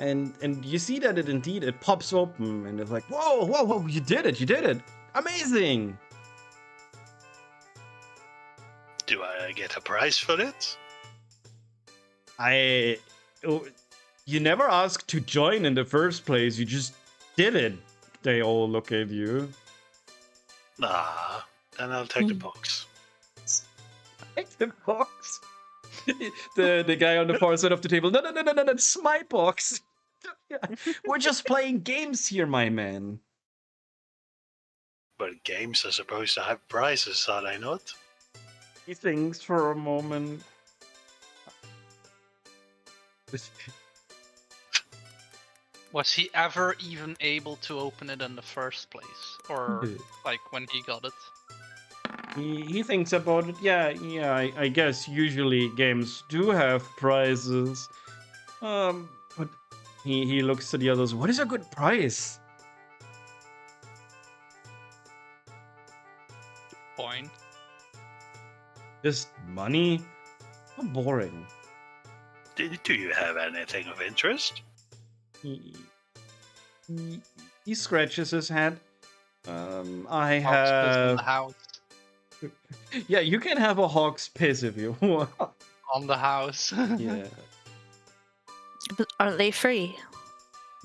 and you see that it pops open, and it's like, whoa, you did it, amazing. Do I get a prize for it? You never asked to join in the first place. You just did it. They all look at you. Nah, then I'll take the box. Take the box. the guy on the far side of the table. No, it's my box. We're just playing games here, my man. But games are supposed to have prizes, are they not? He thinks for a moment. Was he ever even able to open it in the first place? Or like when he got it? He thinks about it. Yeah, I guess usually games do have prizes. But he looks to the others. What is a good prize? Point. Just money? How boring. Do you have anything of interest? He scratches his head. I Hog's piss in have. the house. Yeah, you can have a hog's piss if you want. On the house. Yeah. But are they free?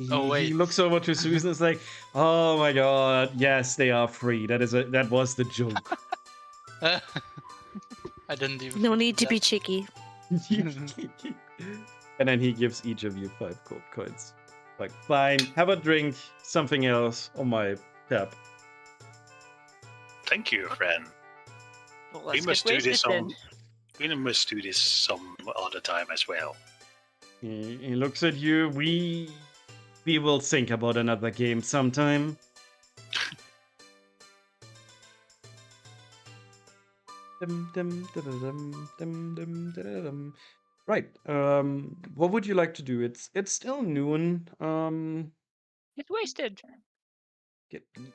Oh, wait. He looks over to Susan. It's like, oh my god, yes, they are free. That was the joke. I didn't even. No need to that. be cheeky. And then he gives each of you 5 gold coins. Like, fine, have a drink, something else on my tab. Thank you, friend. Well, We let's must get do wasted this then. We must do this some other time as well. He looks at you. We will think about another game sometime. Right. What would you like to do? It's still noon. Get wasted.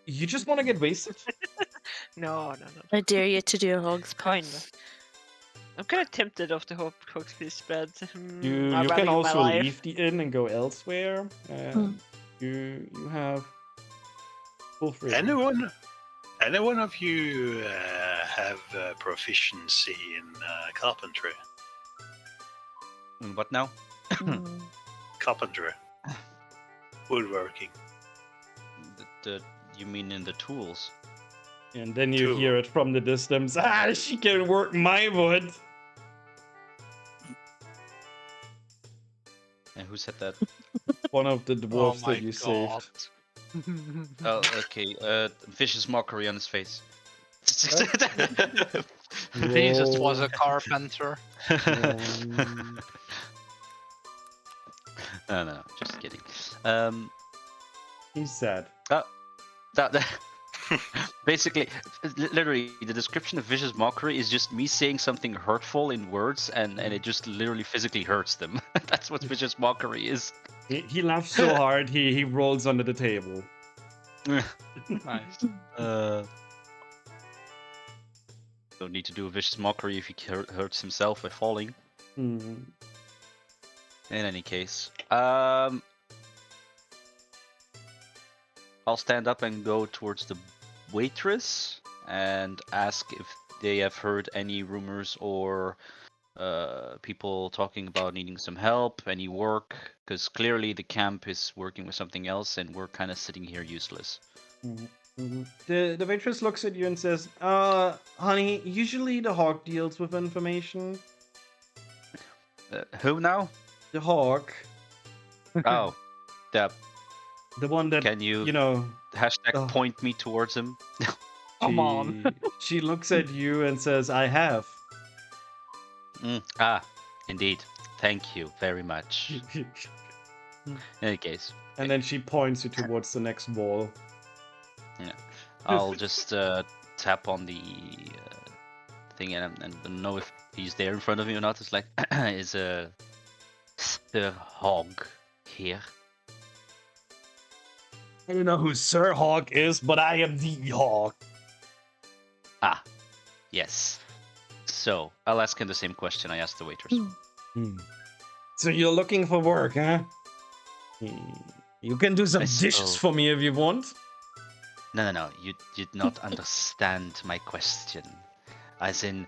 You just want to get wasted? No. I dare you to do a hog's Kinda. piss. I'm kind of tempted of the Hog's Piss spread. You I'd rather can give my also life. leave the inn and go elsewhere. You have full freedom. Anyone of you have proficiency in carpentry? What now? Carpentry. Woodworking. You mean in the tools? And then you hear it from the distance. Ah, she can work my wood. And who said that? One of the dwarves Oh that you saved. Oh, okay. Vicious mockery on his face. He just was a carpenter. No, just kidding. He's sad. Basically, literally, the description of vicious mockery is just me saying something hurtful in words, and it just literally physically hurts them. That's what vicious mockery is. He laughs so hard he rolls under the table. Nice. Don't need to do a vicious mockery if he hurts himself by falling. Mm. In any case, I'll stand up and go towards the waitress and ask if they have heard any rumors or people talking about needing some help, any work, because clearly the camp is working with something else and we're kind of sitting here useless. Mm-hmm. The waitress looks at you and says, honey, usually the hawk deals with information. Who now? The hawk. Oh, the one that, can you hashtag point me towards him? Come on. She looks at you and says, I have. Indeed. Thank you very much. In any case. And then she points you towards the next wall. Yeah. I'll just tap on the thing and don't know if he's there in front of me or not. It's like, is the hog here? I don't know who Sir Hawk is, but I am the hawk. Ah, yes. So, I'll ask him the same question I asked the waitress. So you're looking for work, huh? You can do some I dishes suppose. for me if you want. No. You did not understand my question. As in,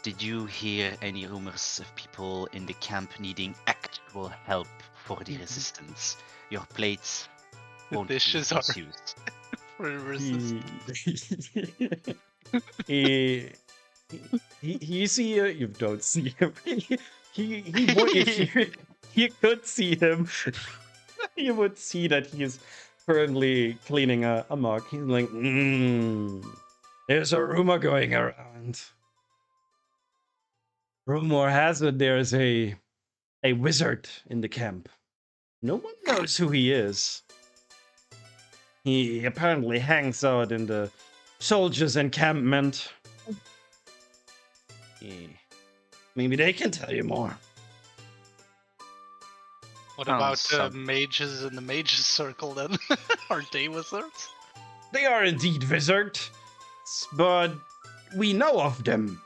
did you hear any rumors of people in the camp needing actual help for the resistance? Your plates The won't be dishes are misused. for resist. He, you see, you don't see him. He would if you could see him. You would see that he is currently cleaning a mug. He's like, there's a rumor going around. Rumor has it there's a wizard in the camp. No one knows who he is. He apparently hangs out in the soldiers' encampment. Maybe they can tell you more. What Oh, about the some- mages in the mages circle then? Are they wizards? They are indeed wizards, but we know of them.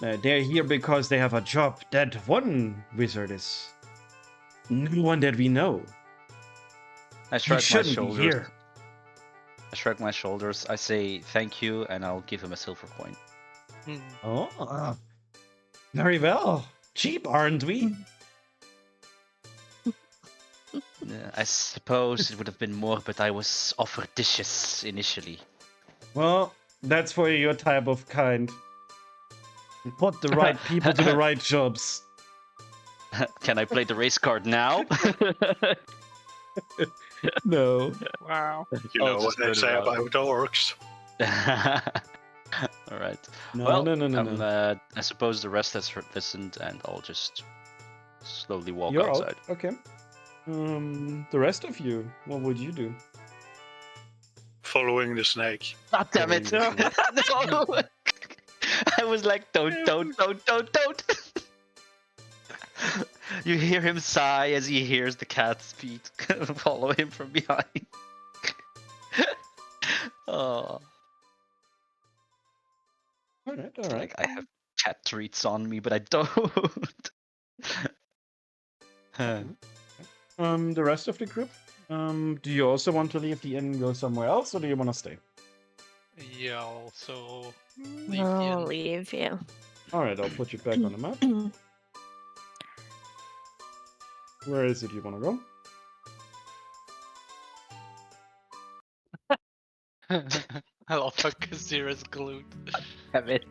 They're here because they have a job. That one wizard is no one that we know. I He shrug my shouldn't be shoulders. here. I shrug my shoulders. I say thank you, and I'll give him a silver coin. Hmm. Oh, very well. Cheap, aren't we? I suppose it would have been more, but I was offered dishes initially. Well, that's for your type of kind. Put the right people to the right jobs. Can I play the race card now? No. Wow. You I'll know what just they put it say out. about orcs. All right. No, Well, no. I suppose the rest has listened, and I'll just slowly walk You're outside. out. Okay. The rest of you, what would you do? Following the snake. God damn it! Following the No! I was like, don't. You hear him sigh as he hears the cat's feet follow him from behind. Oh, All right. like I have cat treats on me, but I don't. The rest of the group. Do you also want to leave the inn and go somewhere else, or do you want to stay? Yeah, also leave the I'll inn. leave you. All right, I'll put you back on the map. Where is it you want to go? I love how Kazir is glued. Damn it.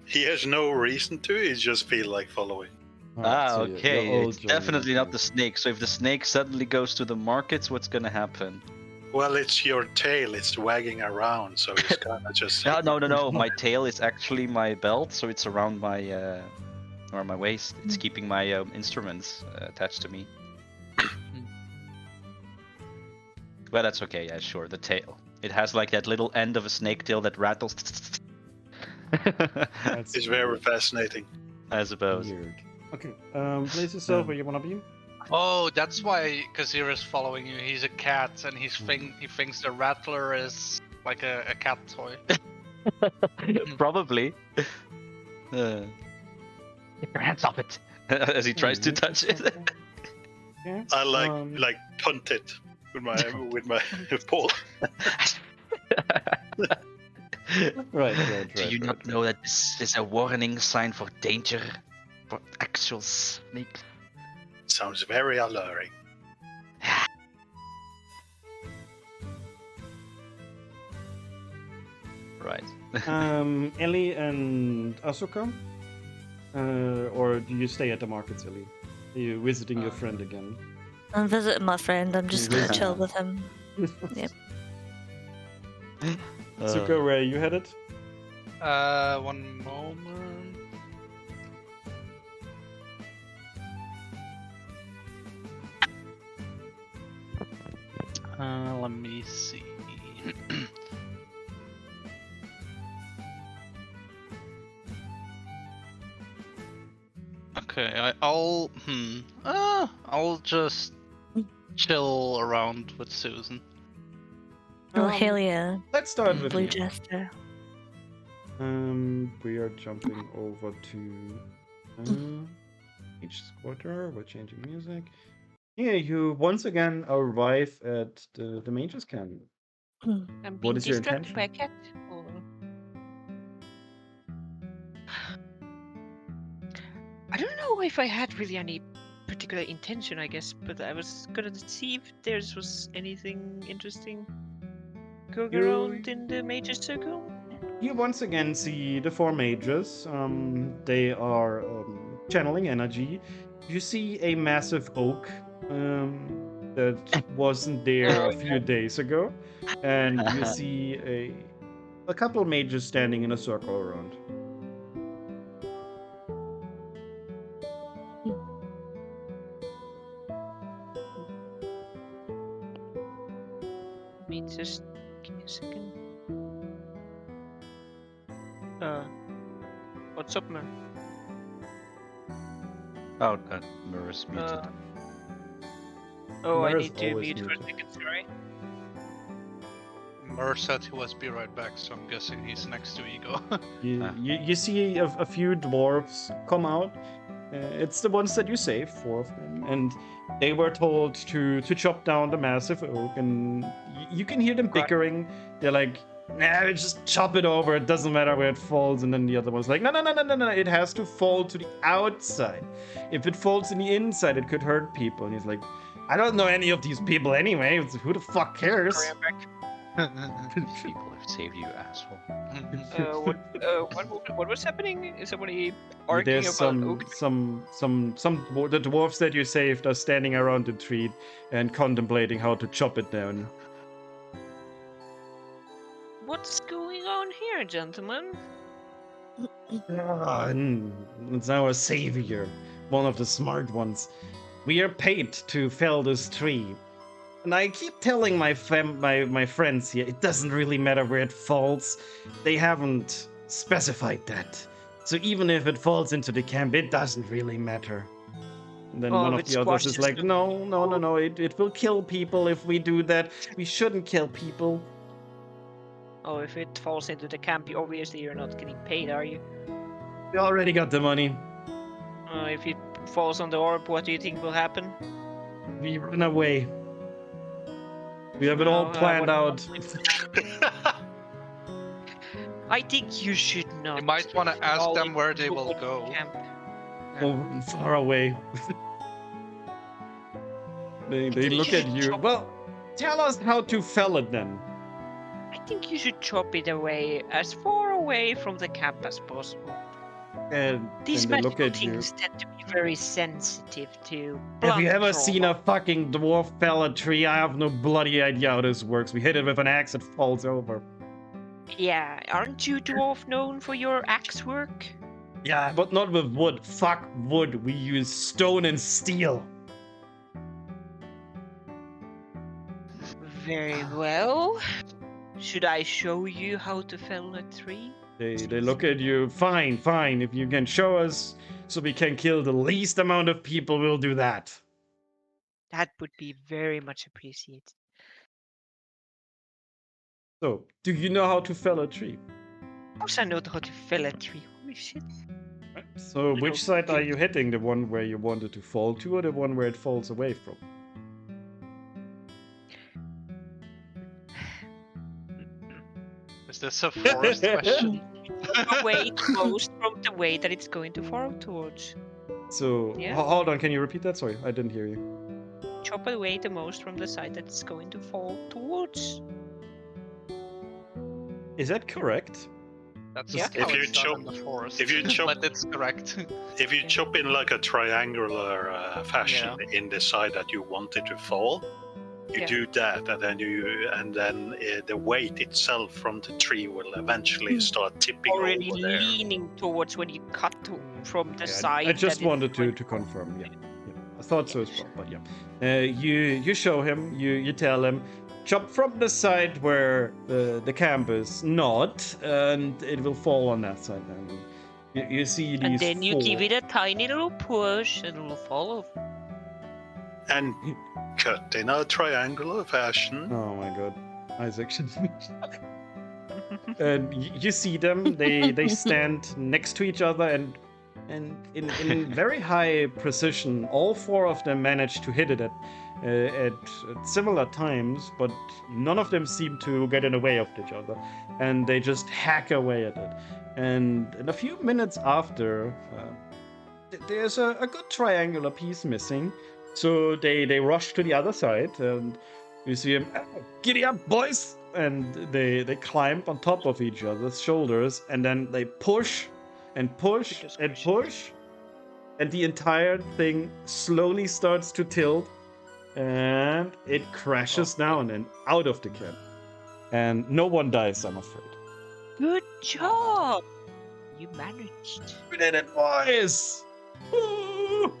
He has no reason to, he just feel like following. All right, so Okay. you're all It's joining definitely the not the snake. So if the snake suddenly goes to the markets, what's gonna happen? Well, it's your tail, it's wagging around, so it's kind of just. No. My tail is actually my belt, so it's around my waist. It's keeping my instruments attached to me. Well, that's okay. Yeah, sure. The tail. It has like that little end of a snake tail that rattles. That's It's very fascinating. I suppose. weird. Okay. Place yourself where you want to be. Oh, that's why Kazir is following you. He's a cat, and he thinks the rattler is like a cat toy. Probably. Get your hands off it! As he tries to touch it. Yeah. I like punt it with my paw. Right. Do you not know that this is a warning sign for danger? For actual snakes? Sounds very alluring. Right. Ellie and Asuka? Or do you stay at the markets, Ellie? Are you visiting your friend again? I'm visiting my friend. I'm just gonna Visiting. chill with him. Asuka, where are you headed? One moment. Let me see. Okay, I'll just chill around with Susan. Oh hell yeah, Let's start with Blue you. Jester. We are jumping over to each quarter. We're changing music. Yeah, you once again arrive at the mage's camp. I'm What being is your distracted by a intention? cat. Hold on. I don't know if I had really any particular intention, I guess, but I was gonna see if there was anything interesting going around in the major circle. You once again see the four mages. They are channeling energy. You see a massive oak that wasn't there a few days ago, and you see a couple mages standing in a circle around. Let me just give me a second. What's up, man? Oh, Murray's muted. Oh, I Mara's need to always mute for a muted. second, sorry. Mur said he was be right back, so I'm guessing he's next to Ego. You see a few dwarves come out. It's the ones that you saved, four of them, and they were told to chop down the massive oak, and you can hear them Right. bickering. They're like, "Nah, just chop it over. It doesn't matter where it falls." And then the other one's like, "No, no, no, no, no, no. It has to fall to the outside. If it falls in the inside, it could hurt people." And he's like, "I don't know any of these people anyway. Who the fuck cares?" Sorry, I'm back. People have saved you, asshole. What was happening? Is somebody arguing There's about oak? the dwarves that you saved are standing around the tree and contemplating how to chop it down. What's going on here, gentlemen? It's our savior, one of the smart ones. We are paid to fell this tree. And I keep telling my friends here, it doesn't really matter where it falls. They haven't specified that. So even if it falls into the camp, it doesn't really matter. And then Oh, one if of it the others is squashes like, the- no, it will kill people if we do that. We shouldn't kill people. Oh, if it falls into the camp, obviously you're not getting paid, are you? We already got the money. If it falls on the orb, what do you think will happen? We run away. We have it all No, planned what- out. I think you should not. You might want to ask fall them where they into will the go. camp. Oh, far away. They look at you. Well, tell us how to fell it then. I think you should chop it away as far away from the camp as possible. And These they look magical at you. things tend to be very sensitive to Have you blunt ever trauma. seen a fucking dwarf fell a tree? I have no bloody idea how this works. We hit it with an axe, it falls over. Yeah, aren't you dwarf known for your axe work? Yeah, but not with wood. Fuck wood. We use stone and steel. Very well. Should I show you how to fell a tree? They look at you. Fine. If you can show us so we can kill the least amount of people, we'll do that. That would be very much appreciated. So, do you know how to fell a tree? Of course I know how to fell a tree. Holy shit. So, You which know, side are you- you hitting? The one where you wanted to fall to, or the one where it falls away from? Is this a forest question? Away most from the way that it's going to fall towards. So, Yeah. hold on. Can you repeat that? Sorry, I didn't hear you. Chop away the most from the side that it's going to fall towards. Is that correct? That's Yeah. how If you it's done chop- in the forest. if you chop- but it's correct. If you chop in like a triangular fashion in the side that you want it to fall, you Yeah. do that, and then the weight itself from the tree will eventually start tipping Already over there. leaning towards when you cut from the Yeah, side. I just that it's wanted going to confirm. Yeah. I thought so as well. But yeah, you show him. You tell him. Chop from the side where the camp is not, and it will fall on that side. And you see these. And then you four. give it a tiny little push and it'll fall off. And cut in a triangular fashion. Oh my god, Isaac should. And you see them. They stand next to each other, and And in very high precision, all four of them manage to hit it at similar times, but none of them seem to get in the way of each other, and they just hack away at it. And in a few minutes after, there's a good triangular piece missing, so they rush to the other side, and you see them, giddy up, boys! And they climb on top of each other's shoulders, and then they push and push Goodness and gracious. push, and the entire thing slowly starts to tilt, and it crashes down and out of the camp. And no one dies, I'm afraid. Good job! You managed. We did it, boys! Woo!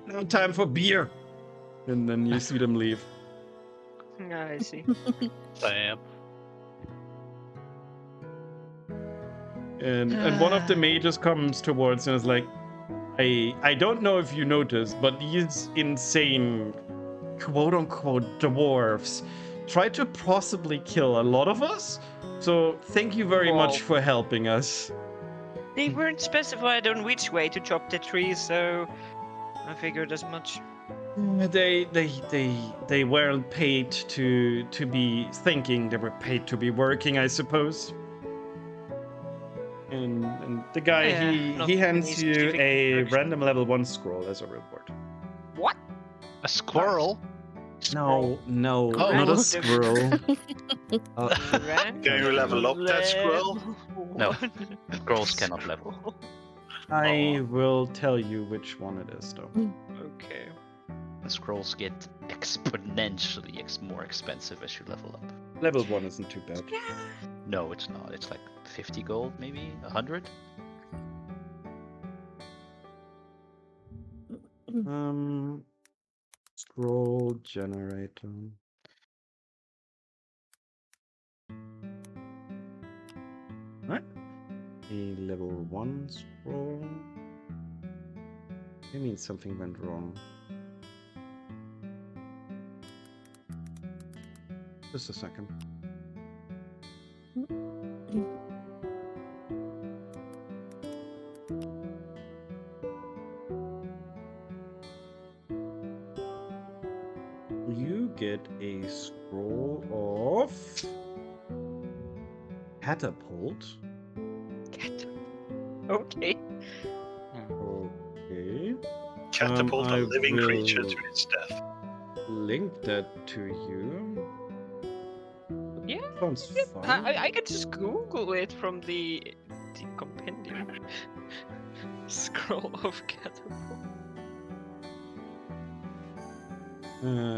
Now time for beer. And then you see them leave. I see. Damn. And one of the mages comes towards and is like, I don't know if you noticed, but these insane quote unquote dwarves try to possibly kill a lot of us. So thank you very much Whoa. for helping us. They weren't specified on which way to chop the trees, so I figured as much. They weren't paid to be thinking, they were paid to be working, I suppose. And the guy Yeah, he not hands any you specific a instruction. random level 1 scroll as a reward. What? A squirrel? No, not Oh. a squirrel. Random Can you level up that scroll? No. one. Scrolls cannot level. I will tell you which one it is, though. Okay. The scrolls get exponentially more expensive as you level up. Level 1 isn't too bad. No, it's not. It's like 50 gold, maybe 100. Scroll generator. Right. A level 1 scroll. It means something went wrong. Just a second. You get a scroll of catapult. Okay. Okay. Catapult I a living creature will to its death. link that to you. Yeah, Sounds fun. I can just Google it from the compendium. Scroll of catapult.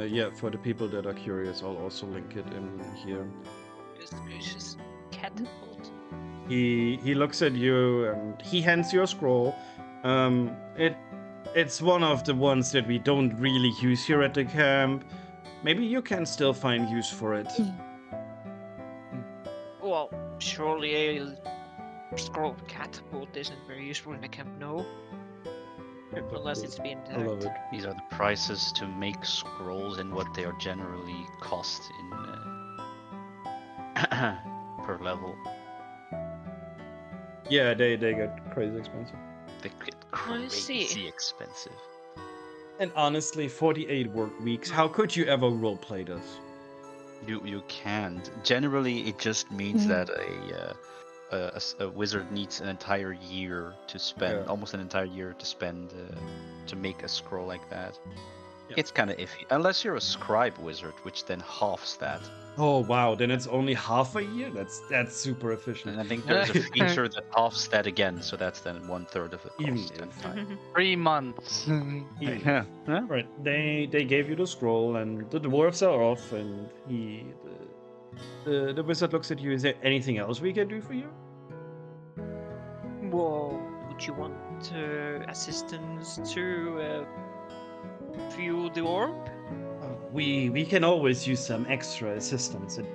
Yeah, for the people that are curious, I'll also link it in here. Goodness gracious. Catapult. He looks at you and he hands you a scroll. It's one of the ones that we don't really use here at the camp. Maybe you can still find use for it. Well, surely a scroll of catapult isn't very useful in the camp, no? Unless it's being I love it. These are the prices to make scrolls and what they are generally cost in per level. Yeah, they get crazy expensive. They get I see. crazy expensive. And honestly, 48 work weeks. How could you ever roleplay this? You can't. Generally, it just means Mhm. that a wizard needs an entire year to spend, Yeah. almost an entire year to spend to make a scroll like that. Yeah. It's kind of iffy, unless you're a scribe wizard, which then halves that. Oh wow, then it's only half a year? That's super efficient. And I think there's a feature that halves that again, so that's then 1/3 of the Even cost. And fine. 3 months. Yeah. Right. They gave you the scroll, and the dwarves are off, and the wizard looks at you. Is there anything else we can do for you? Well, would you want assistance to view the orb? We can always use some extra assistance. It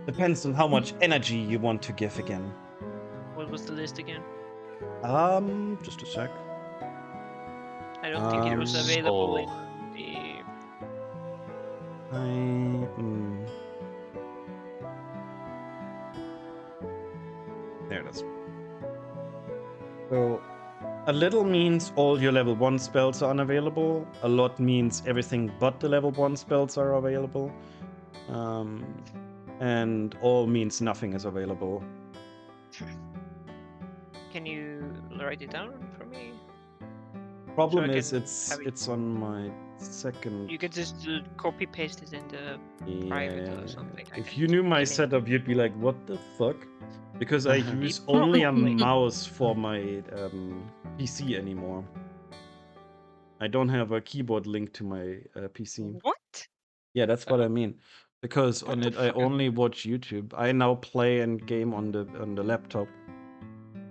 depends on how much energy you want to give again. What was the list again? Just a sec. I don't think it was available so- in the. There it is. So a little means all your level 1 spells are unavailable. A lot means everything but the level 1 spells are available. And all means nothing is available. Can you write it down for me? Problem I is can it's have it- it's on my second. You can just copy paste it in the private or something. I If can you knew my email. setup, you'd be like, "What the fuck?" Because I use only a mouse for my PC anymore. I don't have a keyboard linked to my PC. What? Yeah, that's what I mean. Because on the it, I fuck? only watch YouTube. I now play and game on the laptop.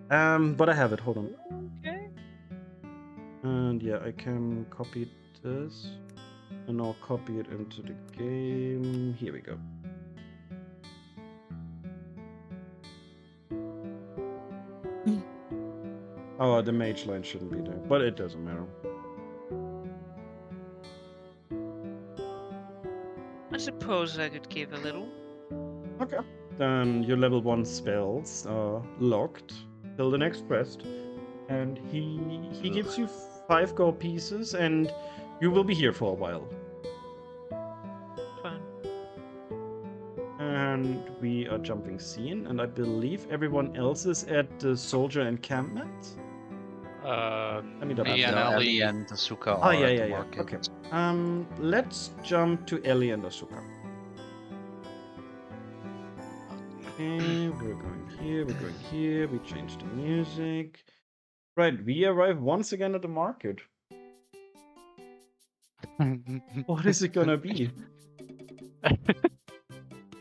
But I have it. Hold on. Okay. And yeah, I can copy this, and I'll copy it into the game. Here we go. Oh, the mage line shouldn't be there, but it doesn't matter. I suppose I could give a little. Okay. Then your level 1 spells are locked till the next quest. And he gives you 5 gold pieces, and you will be here for a while. Fine. And we are jumping scene, and I believe everyone else is at the soldier encampment. I need to Me update. and No, Ellie. Ellie and Asuka Oh are yeah, at yeah, the yeah. market. Okay. Let's jump to Ellie and Asuka. Okay, we're going here, we're going here, we change the music. Right, we arrive once again at the market. What is it gonna be?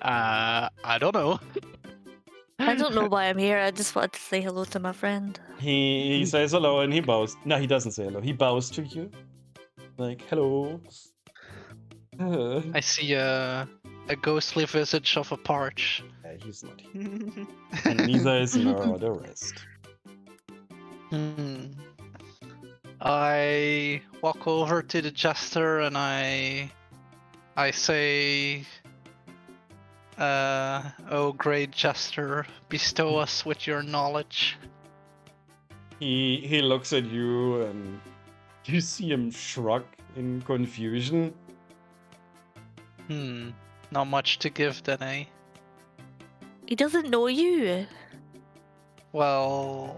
I don't know. I don't know why I'm here. I just wanted to say hello to my friend. He says hello and he bows. No, he doesn't say hello. He bows to you. Like, hello. I see a ghostly visage of a parch. Yeah, he's not here. And neither is nor the rest. I walk over to the jester and I say, "Oh, great jester, bestow us with your knowledge." He looks at you and you see him shrug in confusion. Not much to give then, eh? He doesn't know you. Well,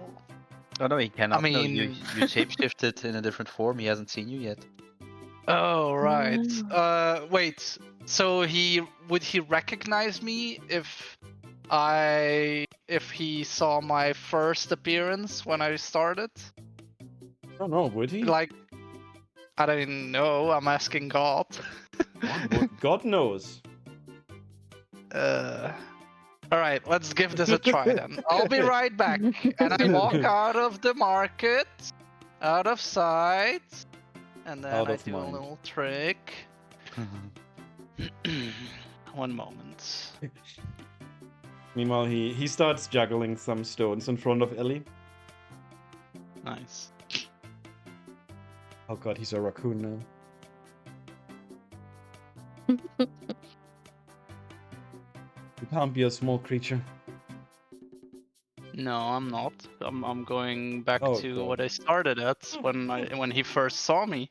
Oh no, he cannot. I No, mean- you shapeshifted in a different form. He hasn't seen you yet. oh right. Mm. Wait. So would he recognize me if he saw my first appearance when I started? I don't know, would he? Like, I don't know. I'm asking God. God knows. All right, let's give this a try then. I'll be right back. And I walk out of the market, out of sight, and then Out I of do mind. a little trick. 1 moment. Meanwhile, he starts juggling some stones in front of Ellie. Nice. Oh god, he's a raccoon now. You can't be a small creature. No, I'm not. I'm going back Oh, to God. what I started at when he first saw me.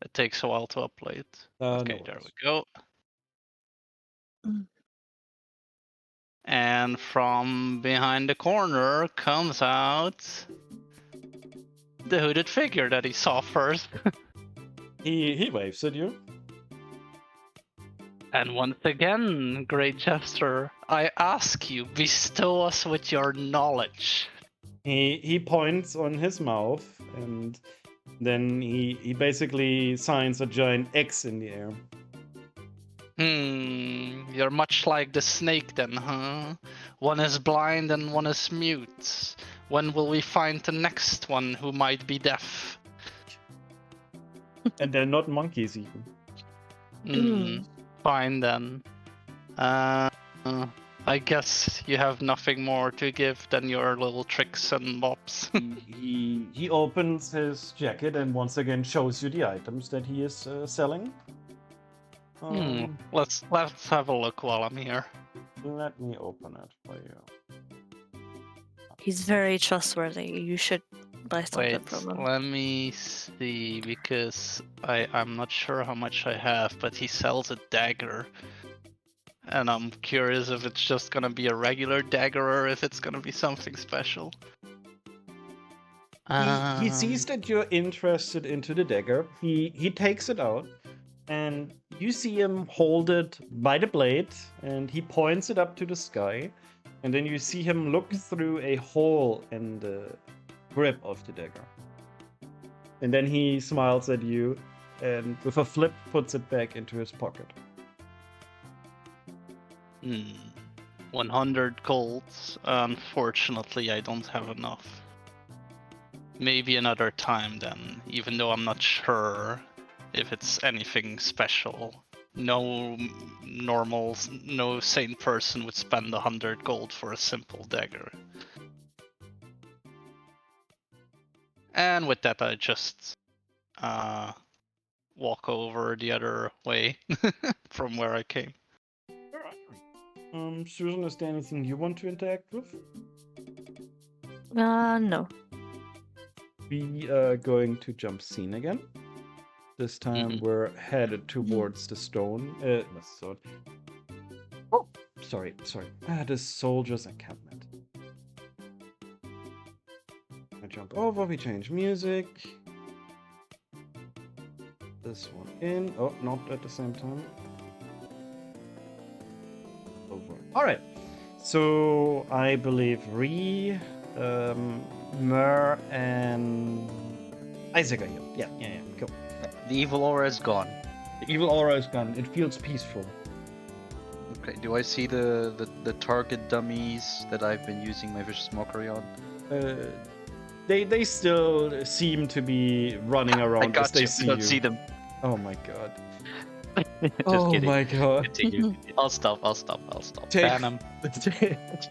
It takes a while to upload. Okay, No there worries. we go. Mm. And from behind the corner comes out the hooded figure that he saw first. He waves at you. And once again, great jester, I ask you, bestow us with your knowledge. He points on his mouth, and then he basically signs a giant X in the air. You're much like the snake then, huh? One is blind and one is mute. When will we find the next one who might be deaf? And they're not monkeys even. Fine then. I guess you have nothing more to give than your little tricks and bops. He opens his jacket and once again shows you the items that he is selling. Let's have a look while I'm here. Let me open it for you. He's very trustworthy. You should buy something Wait, from him. let me see, because I'm not sure how much I have, but he sells a dagger. And I'm curious if it's just gonna be a regular dagger or if it's gonna be something special. He sees that you're interested into the dagger. He takes it out, and you see him hold it by the blade, and he points it up to the sky, and then you see him look through a hole in the grip of the dagger. And then he smiles at you, and with a flip puts it back into his pocket. 100 golds. Unfortunately, I don't have enough. Maybe another time then, even though I'm not sure if it's anything special. No sane person would spend 100 gold for a simple dagger. And with that, I just walk over the other way from where I came. Susan, is there anything you want to interact with? No. We are going to jump scene again. This time we're headed towards the stone. Sword. Oh, sorry. The soldiers' encampment. I jump over, we change music. This one in. Oh, not at the same time. Over. Alright. So I believe Mer and Isaac are here. Yeah, cool. The evil aura is gone. The evil aura is gone. It feels peaceful. Okay, do I see the target dummies that I've been using my vicious mockery on? They still seem to be running around as they see you. See them. Oh my god. Just oh kidding. my god. Continue. I'll stop. Take, Ban 'em.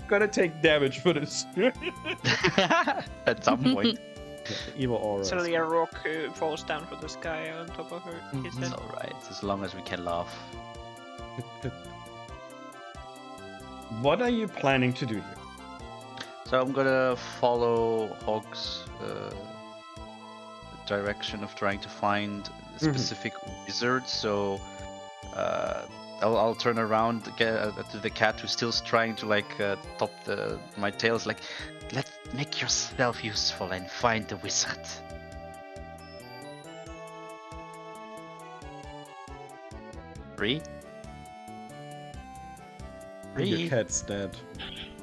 Gonna take damage for this. At some point. The evil aura. Suddenly a rock falls down from the sky on top of her. His It's head. alright, as long as we can laugh. What are you planning to do here? So I'm gonna follow Hog's direction of trying to find a specific wizard. So I'll turn around to the cat who's still trying to top my tails. Like, let's make yourself useful and find the wizard. Ree? Your cat's dead.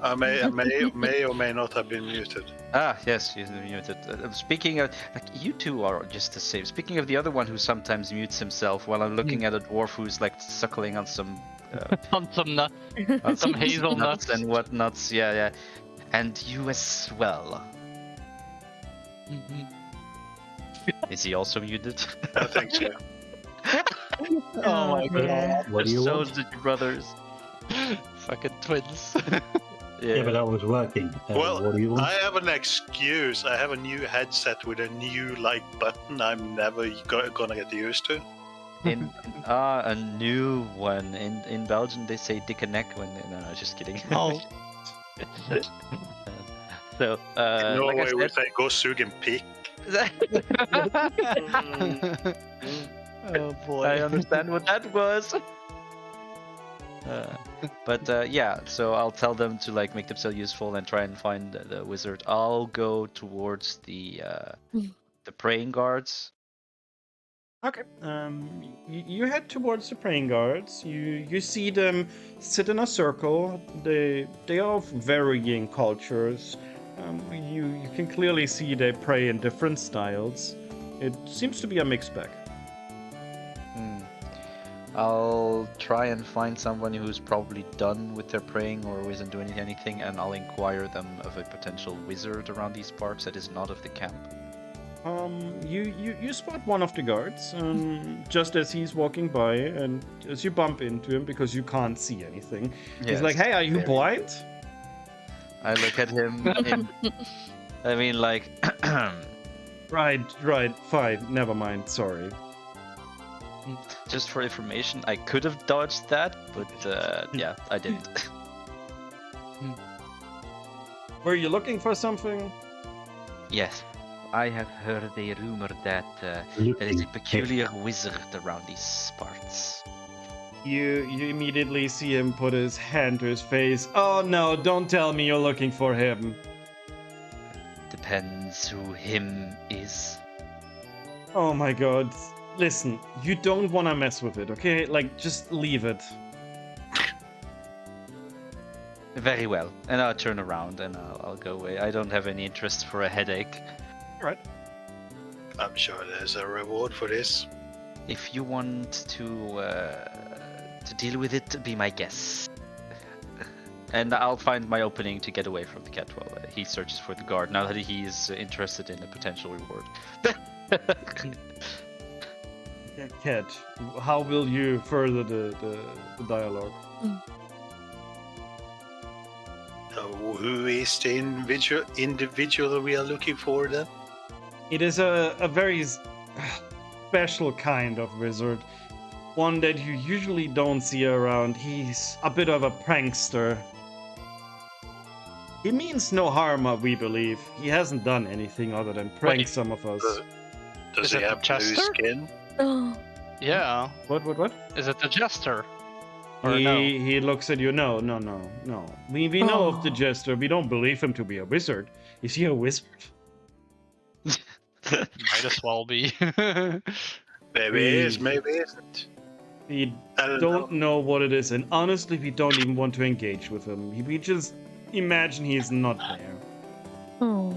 I may or may not have been muted. Ah, yes, he's muted. Speaking of, you two are just the same. Speaking of the other one who sometimes mutes himself while I'm looking at a dwarf who's suckling on some On some nut. on Some hazelnuts. and whatnots. Yeah. And you as well. Is he also muted? I think so. Oh my god. What do you So want? did your brothers. Fucking twins. Yeah, but that was working. Well, what do you want? I have an excuse. I have a new headset with a new button I'm never gonna get used to. A new one. In Belgium they say dick a neck when no, just kidding. Oh. So In like I Norway we said, say go sugen pik. Oh boy. I understand what that was. But yeah, so I'll tell them to make themselves useful and try and find the wizard. I'll go towards the praying guards. Okay. You head towards the praying guards. You see them sit in a circle. They are of varying cultures. You can clearly see they pray in different styles. It seems to be a mixed bag. I'll try and find someone who's probably done with their praying or who isn't doing anything, and I'll inquire them of a potential wizard around these parts that is not of the camp. You spot one of the guards just as he's walking by, and as you bump into him because you can't see anything, he's like, "Hey, are you very blind?" I look at him. I mean, Right, fine, never mind, sorry. just for information, I could have dodged that, but yeah, I didn't. Were you looking for something? Yes, I have heard a rumor that there is a peculiar wizard around these parts. You immediately see him put his hand to his face. Oh no, don't tell me you're looking for him. Depends who him is. Oh my god. Listen, you don't want to mess with it, okay? Like, just leave it. Very well, and I'll turn around and I'll go away. I don't have any interest for a headache. Right. I'm sure there's a reward for this. If you want to deal with it, be my guest. And I'll find my opening to get away from the cat while he searches for the guard, now that he's interested in a potential reward. Cat, how will you further the dialogue? Who is the individual we are looking for then? It is a very special kind of wizard. One that you usually don't see around. He's a bit of a prankster. He means no harm, we believe. He hasn't done anything other than prank Wait. some of us. Does Is he it the have blue Chester? skin? Oh. Yeah. What? Is it the jester? Or no? He looks at you. No. We know of the Oh. jester. We don't believe him to be a wizard. Is he a wizard? Might as well be. Maybe he is, maybe he isn't. We I don't know what it is, and honestly, we don't even want to engage with him. We just imagine he's not there. Oh.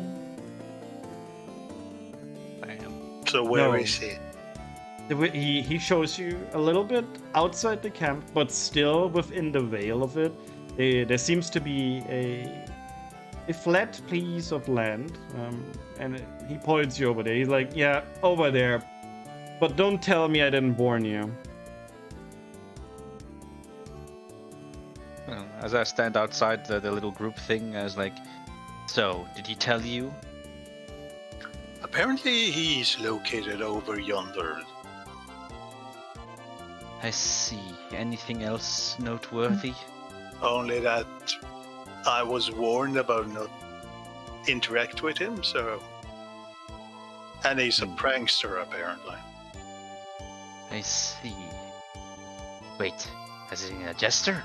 Damn. So where No. is he? He shows you a little bit outside the camp, but still within the veil of it. There seems to be a flat piece of land, and he points you over there. He's like, "Yeah, over there, but don't tell me I didn't warn you." As I stand outside the little group thing, I was like, so, did he tell you? Apparently he's located over yonder. I see. Anything else noteworthy? Only that I was warned about not interact with him, so... And he's a prankster, apparently. I see. Wait, as in a jester?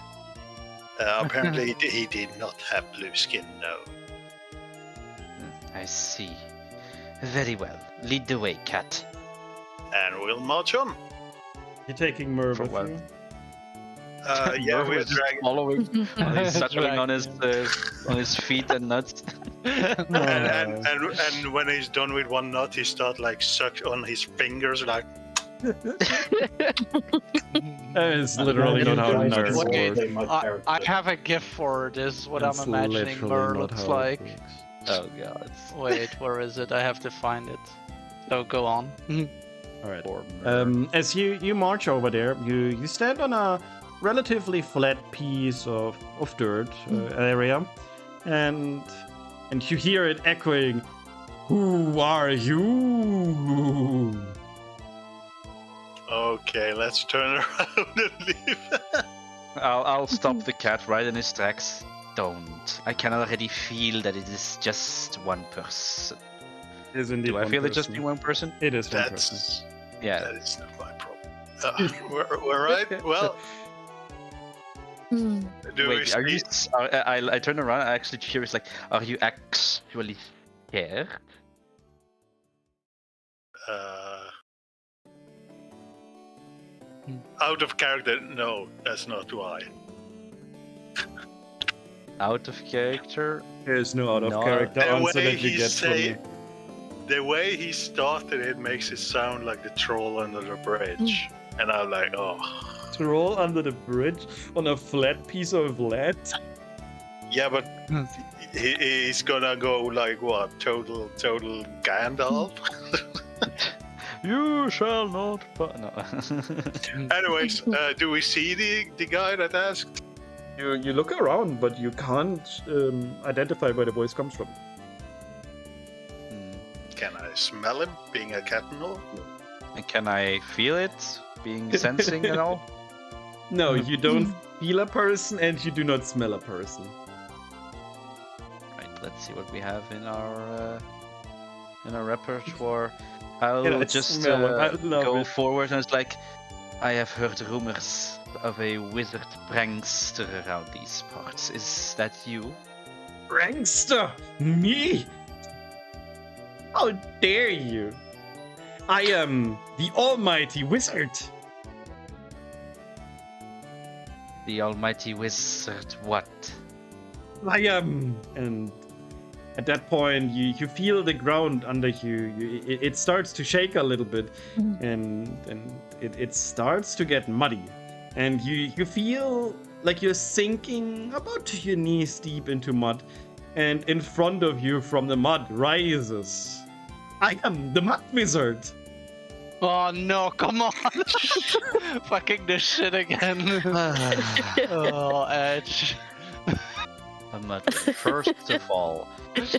Apparently he did not have blue skin, no. I see. Very well. Lead the way, cat. And we'll march on. You're taking Merv For with what? you? Yeah, Merv we're was just dragging... following. He's suckling on his feet and nuts. And when he's done with one nut, he starts like suck on his fingers, like... That is literally not how nuts Wait, work. I have a gift for this. What That's I'm imagining literally Mer not looks how it like. works. Oh god. Wait, where is it? I have to find it. So go on. All right. Poor Mer. As you march over there, you stand on a relatively flat piece of dirt area, and you hear it echoing. Who are you? Okay, let's turn around and leave. I'll stop the cat right in his tracks. Don't. I can already feel that it is just one person. It is indeed Do I one feel it just person. being one person? It is one person. That's... Yeah. That is not my problem. We're right. Well, Hmm. do we Wait, are you? see- I turn around. I actually curious. Like, are you actually scared? Out of character? No, that's not why. Out of character? There's no out of No. character The answer way that you he get from me. the way he started it makes it sound like the troll under the bridge, and I'm like, oh, To roll under the bridge on a flat piece of lead. yeah, but he's gonna go like what? Total Gandalf. You shall not. No. Anyways, do we see the guy that asked? You look around, but you can't identify where the voice comes from. Hmm. Can I smell him? Being a Catmull? And can I feel it? Being sensing and all? No, you don't feel a person, and you do not smell a person. let's see what we have in our repertoire. I'll Yeah, I just smell it. I love go it. forward, and it's like, I have heard rumors of a wizard prankster around these parts. Is that you? Prankster! Me? How dare you? I am the almighty wizard. The almighty wizard, what? I am. And at that point, you feel the ground under you. It starts to shake a little bit, and it starts to get muddy. And you feel like you're sinking about to your knees deep into mud. And in front of you from the mud rises, I am the mud wizard. Oh no, come on! Fucking this shit again. Oh, Edge. A mud. First of all,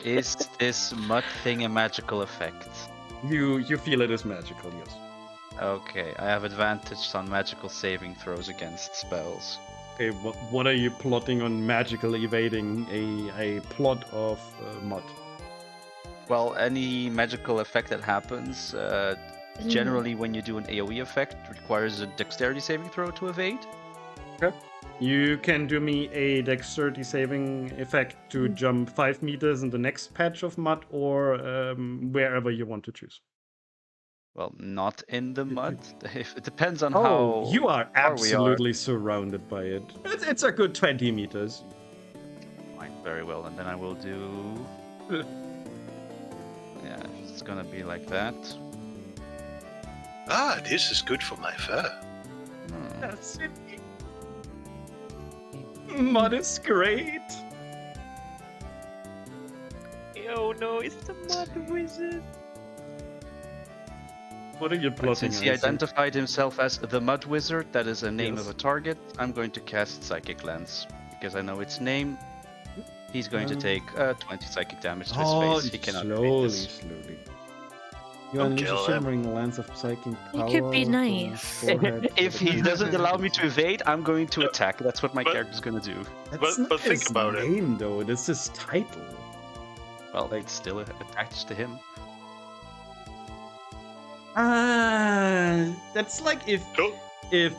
is this mud thing a magical effect? You feel it is magical, yes. Okay, I have advantage on magical saving throws against spells. Okay, what are you plotting on magical evading a plot of mud? Well, any magical effect that happens, generally when you do an AoE effect, requires a dexterity saving throw to evade. Okay. You can do me a dexterity saving effect to jump 5 meters in the next patch of mud, or wherever you want to choose. Well, not in the mud. It depends on Oh, how you are far we are. absolutely surrounded by it. It's a good 20 meters. Fine, very well, and then I will do... Yeah, it's gonna be like that. Ah, this is good for my fur. Hmm. That's it. Mud is great. Oh no, it's the mud wizard. What are you Right, plotting? since he Isaac? identified himself as the Mud Wizard, that is a name Yes. of a target, I'm going to cast Psychic Lens. Because I know its name, he's going to take 20 psychic damage to his face. He cannot beat slowly, this. slowly. You Don't unleash a kill him. shimmering lance of psychic power. could be from nice. his forehead If to he the- doesn't allow me to evade, I'm going to But- attack. That's what my but- character's going to do. That's But not think his about it. name, though. It is his title. Well, it's still attached to him. That's like if Oh,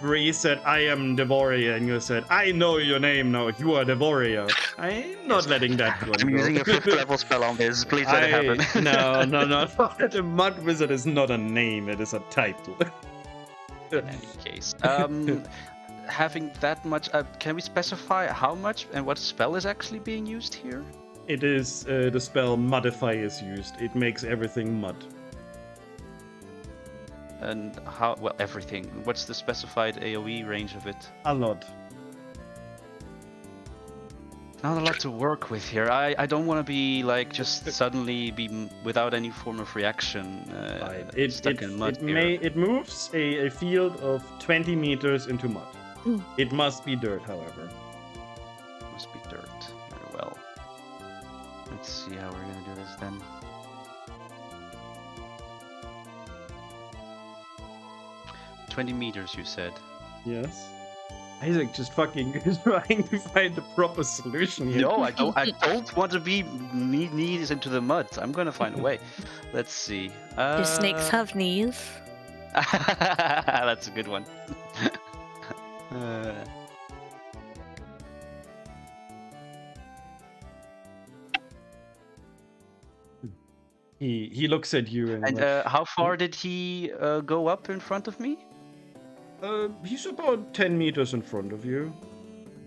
Ray said, "I am the warrior," and you said, "I know your name now. You are the warrior." I'm not letting that one I'm go. using a 5th level spell on this. Please let it happen. No. The Mud Wizard is not a name. It is a title. In any case, having that much, can we specify how much and what spell is actually being used here? It is the spell Modify is used. It makes everything mud. And how? Well, everything. What's the specified AOE range of it? A lot. Not a lot to work with here. I don't want to be like just suddenly be without any form of reaction. Stuck in mud here. It moves a field of 20 meters into mud. Mm. It must be dirt, however. Must be dirt. Very well. Let's see how we're gonna do this then. "20 meters, you said. Yes. Isaac just fucking trying to find the proper solution here. No, I don't. I don't want to be knees into the mud. I'm gonna find a way. Let's see. Do snakes have knees? That's a good one. He looks at you and, And how far did he go up in front of me? he's about 10 meters in front of you.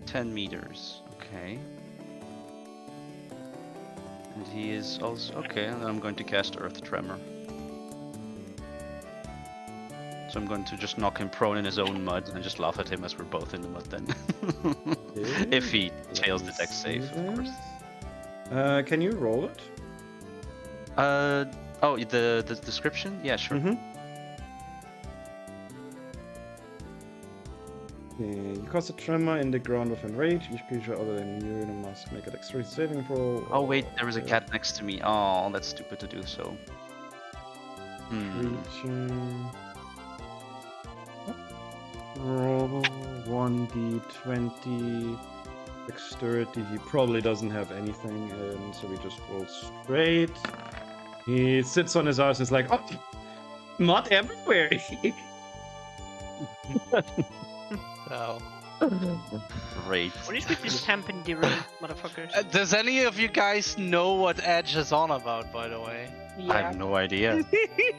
10 meters. Okay. And he is also okay. And then I'm going to cast Earth Tremor. So I'm going to just knock him prone in his own mud and just laugh at him as we're both in the mud then. If he fails the dex save, of course. Can you roll it? Oh, the description? Yeah, sure. Mm-hmm. You cause a tremor in the ground with enrage. Each creature other than you must make a dexterity saving throw. Oh wait, there is a cat next to me. Oh, that's stupid to do so. Creature. Roll 1d20. Dexterity, he probably doesn't have anything, and so he just rolls straight. He sits on his ass and is like, oh, mud everywhere. Oh. Great. What is with this Tampan Dirty motherfuckers? Does any of you guys know what Edge is on about, by the way? I have no idea.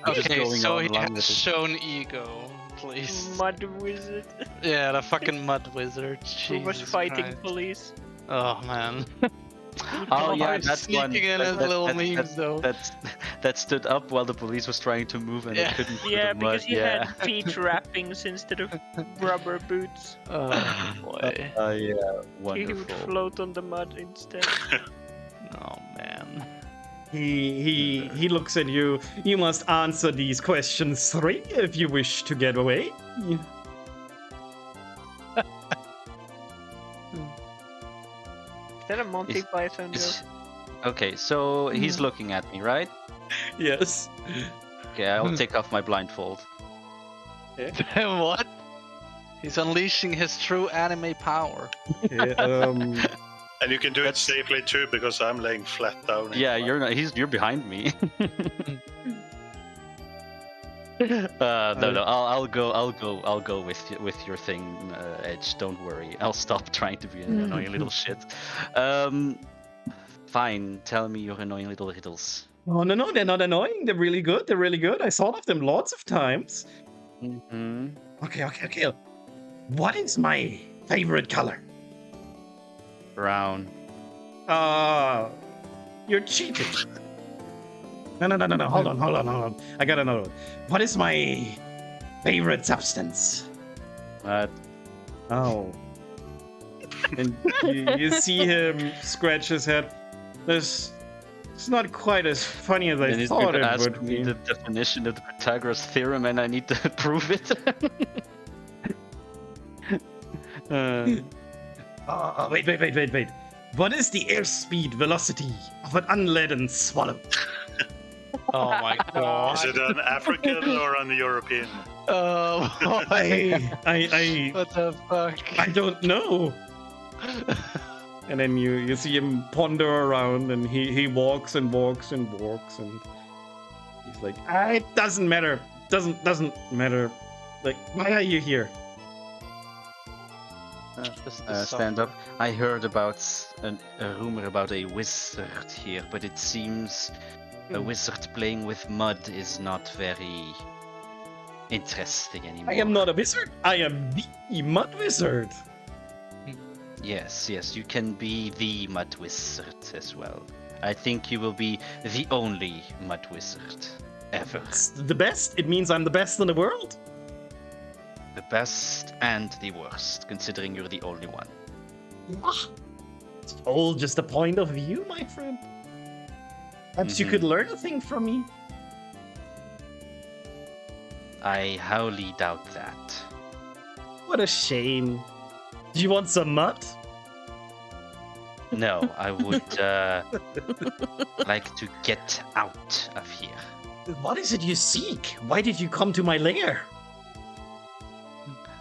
I'm just Okay, going so on he along with has it. shown ego, please. Mud wizard Yeah, the fucking mud wizard. who was Jesus fighting Christ. police. Oh man. Oh yeah, He's that's one. sneaking in his little memes though. That stood up while the police was trying to move and Yeah. they couldn't. through Yeah, the because mud. he yeah. had feet wrappings instead of rubber boots. Oh boy. Yeah, He would wonderful. float on the mud instead. Oh man. He looks at you. You must answer these questions 3 if you wish to get away. Is that a Monty Is- Python joke? Is- Okay, so he's looking at me, right? Yes. Okay, I'll take off my blindfold. What? He's unleashing his true anime power. Okay, And you can do it safely too, because I'm laying flat down. in Yeah, the you're not. You're behind me. No. I'll go with your thing, Edge. Don't worry. I'll stop trying to be an annoying little shit. Fine. Tell me your annoying little riddles. oh no, they're not annoying. They're really good. They're really good. I thought of them lots of times. Mm-hmm. Okay. What is my favorite color? Brown. You're cheating. No. Hold on. I got another one. What is my favorite substance? Oh. And you see him scratch his head. It's not quite as funny as I And he's going thought to it ask would me be. the definition of the Pythagoras theorem, and I need to prove it. Wait. What is the airspeed velocity of an unladen swallow? Oh my god. Is it an African or an European? Oh boy. I What the fuck? I don't know. And then you see him ponder around, and he walks and he's like, it doesn't matter. Doesn't matter. Like, why are you here? Stand up. I heard about a rumor about a wizard here, but it seems a wizard playing with mud is not very interesting anymore. I am not a wizard. I am the mud wizard. Yes, you can be the mud wizard as well. I think you will be the only mud wizard ever. It's the best. It means I'm the best in the world. The best and the worst, considering you're the only one. It's all just a point of view, my friend. Perhaps you could learn a thing from me. I highly doubt that. What a shame. Do you want some mud? No, I would like to get out of here. What is it you seek? Why did you come to my lair?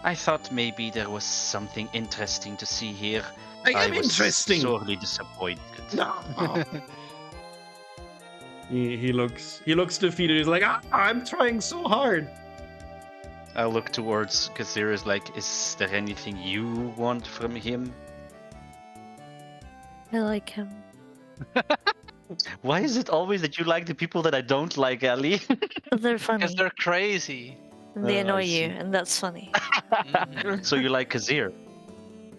I thought maybe there was something interesting to see here. I am was interesting. sorely disappointed. No. he looks defeated. He's like, I'm trying so hard. I look towards Kathir, like, is there anything you want from him? I like him. Why is it always that you like the people that I don't like, Ali? They're funny. Because they're crazy. And they I annoy see. you, and that's funny. So you like Kazir?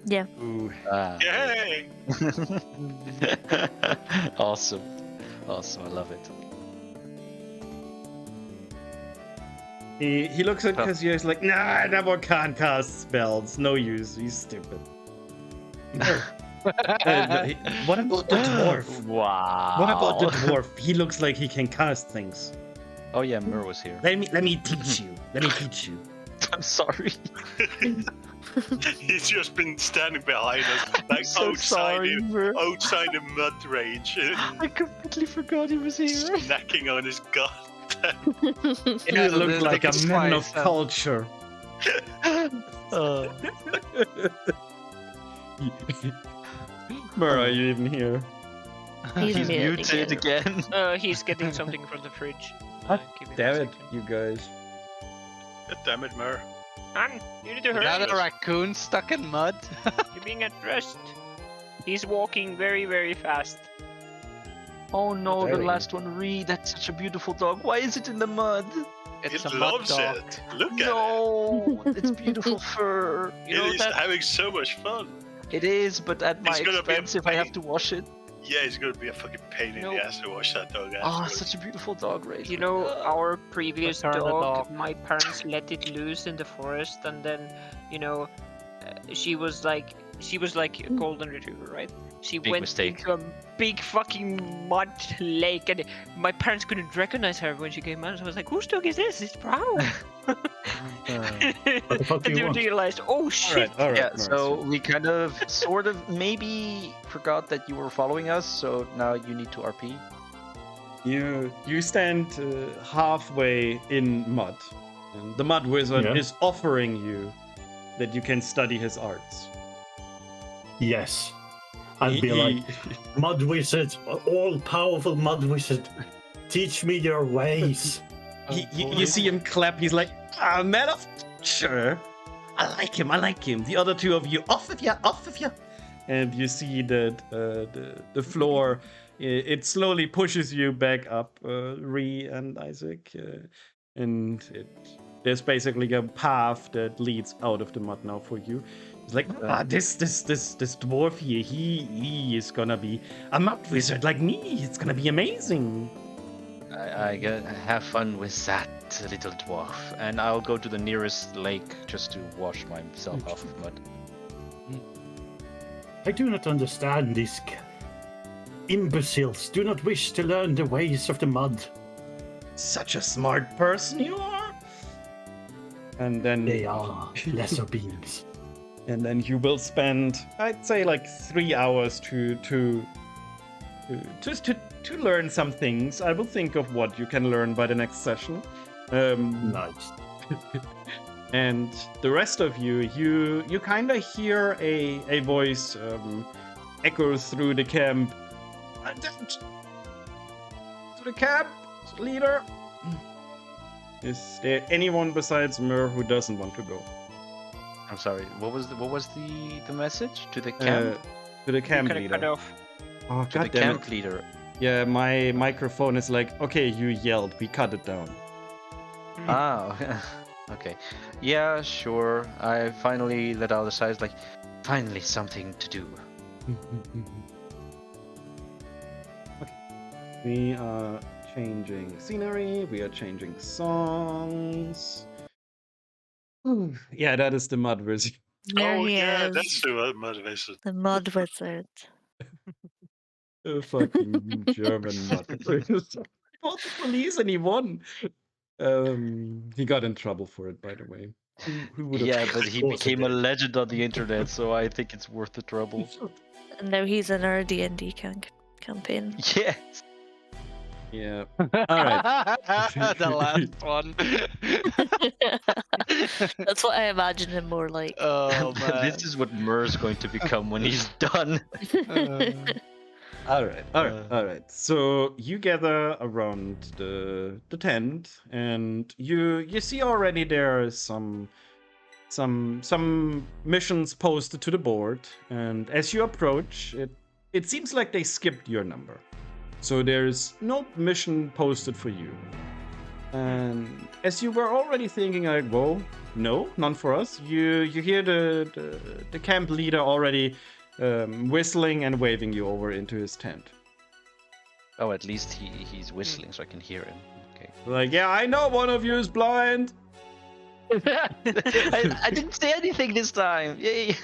Yeah. Ooh. Yay! Awesome. I love it. He looks at Huh. Kazuya. He's like, nah, that one can't cast spells. No use. He's stupid. What about the dwarf? Wow. What about the dwarf? He looks like he can cast things. Oh yeah, Mur was here. Let me teach you. I'm sorry. He's just been standing behind us, like So sorry, Mur. outside the mud rage, I completely forgot he was here. snacking on his gun. You look like a man of spice, culture. Mer, are you even here? He's muted muted again. He's getting something from the fridge. God Give him a damn it, second. you guys. God damn it, Mer. Man, you need to Is hurry. that a raccoon stuck in mud? You're being addressed. He's walking very, very fast. Oh no, the Very. last one, Ree. That's such a beautiful dog. Why is it in the mud? It's It a mud loves dog. it. Look at it. No, it's beautiful fur. You know It is that? having so much fun. It is, but at my It's gonna be a expense if I have pain. to wash it. Yeah, it's gonna be a fucking pain in No. the ass to wash that dog Oh, afterwards. such a beautiful dog, Ray. You know, our previous Return the dog, dog. my parents let it loose in the forest, and then, she was like a golden retriever, right? She Big went mistake. into a big fucking mud lake, and my parents couldn't recognize her when she came out. So I was like, "Whose dog is this? It's brown." What the fuck do and you they want? realized, "Oh shit!" Alright, Yeah, Mer, so we kind of, sort of, maybe forgot that you were following us, so now you need to RP. You stand halfway in mud, and the mud wizard Yeah. is offering you that you can study his arts. Yes. I'd be like, Mud Wizard, all-powerful Mud Wizard, teach me your ways. You see him clap. He's like, man of sure. I like him. The other two of you, off with ya. And you see that the floor, it slowly pushes you back up, Ree and Isaac, and there's basically a path that leads out of the mud now for you. It's like, this dwarf here, he is gonna be a mud wizard like me. It's gonna be amazing. I have fun with that little dwarf, and I'll go to the nearest lake just to wash myself off of mud. I do not understand these imbeciles. Do not wish to learn the ways of the mud. Such a smart person you are. And then They are lesser beings. And then you will spend, I'd say, like 3 hours to learn some things. I will think of what you can learn by the next session. Nice. And the rest of you kind of hear a voice echo through the camp. To the camp, leader. Is there anyone besides Mer who doesn't want to go? I'm sorry. What was the message to the camp? To the camp Cut leader. off. Oh, to the God damn camp it. leader. Yeah, my microphone is like, okay, you yelled, we cut it down. Ah, okay. Yeah, sure. I finally let out a sigh. Like, finally something to do. Okay. We are changing scenery, we are changing songs. Yeah, that is the mud wizard. There Oh he yeah, is. that's the motivation. The mud wizard. The fucking German mud wizard. He called the police and he won. He got in trouble for it, by the way. Who would have? Yeah, but he Of course it became a did. legend on the internet, so I think it's worth the trouble. And now he's in our D&D campaign. Yes. Yeah. All right. The last one. That's what I imagine him more like. Oh man. This is what Mer's going to become when he's done. All right. So you gather around the tent, and you see already there is some missions posted to the board, and as you approach, it seems like they skipped your number, so there's no mission posted for you. And as you were already thinking, like, whoa, no, none for us. You hear the camp leader already whistling and waving you over into his tent. Oh, at least he's whistling so I can hear him. Okay. Like, yeah, I know one of you is blind. I didn't say anything this time. Yay!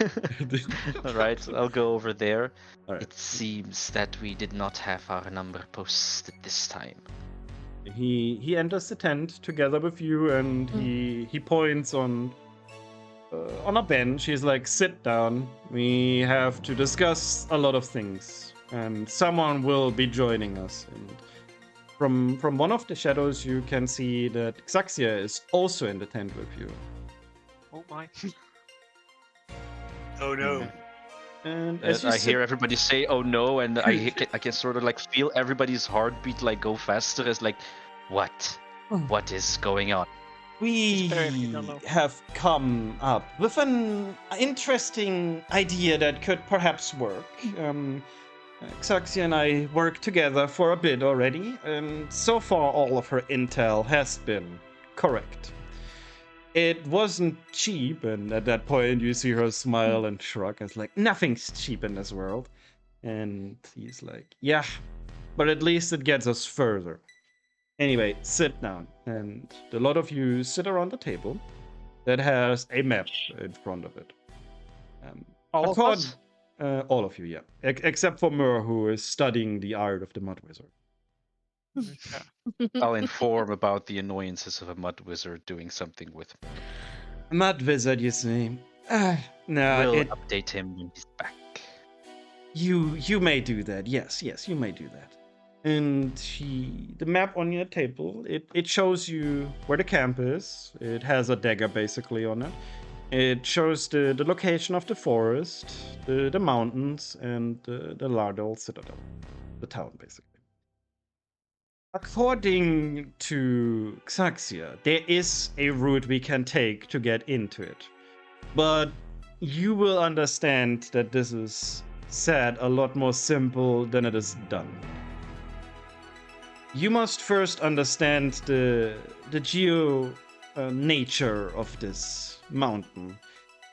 All right, I'll go over there. All right. It seems that we did not have our number posted this time. He enters the tent together with you, and he points on a bench. He's like, sit down. We have to discuss a lot of things, and someone will be joining us. And from one of the shadows, you can see that Xaxia is also in the tent with you. Oh my. Oh no. And as you I sit, hear everybody say, "Oh no," and I can sort of like feel everybody's heartbeat like go faster. It's like, what? What is going on? we Despair if you don't know. have come up with an interesting idea that could perhaps work. Xaxia and I worked together for a bit already, and so far all of her intel has been correct. It wasn't cheap, and at that point you see her smile and shrug. It's like, nothing's cheap in this world. And he's like, yeah, but at least it gets us further. Anyway, sit down. And a lot of you sit around the table that has a map in front of it. All of us? All of you, yeah. Except for Mur, who is studying the art of the Mud Wizard. Okay. I'll inform about the annoyances of a mud wizard doing something with. Mud Wizard, you say? No, We'll update him when he's back. You may do that. Yes, you may do that. And the map on your table, it shows you where the camp is. It has a dagger basically on it. It shows the location of the forest, the mountains, and the Lardal Citadel, the town basically. According to Xaxia, there is a route we can take to get into it. But you will understand that this is said a lot more simple than it is done. You must first understand the geo nature of this mountain.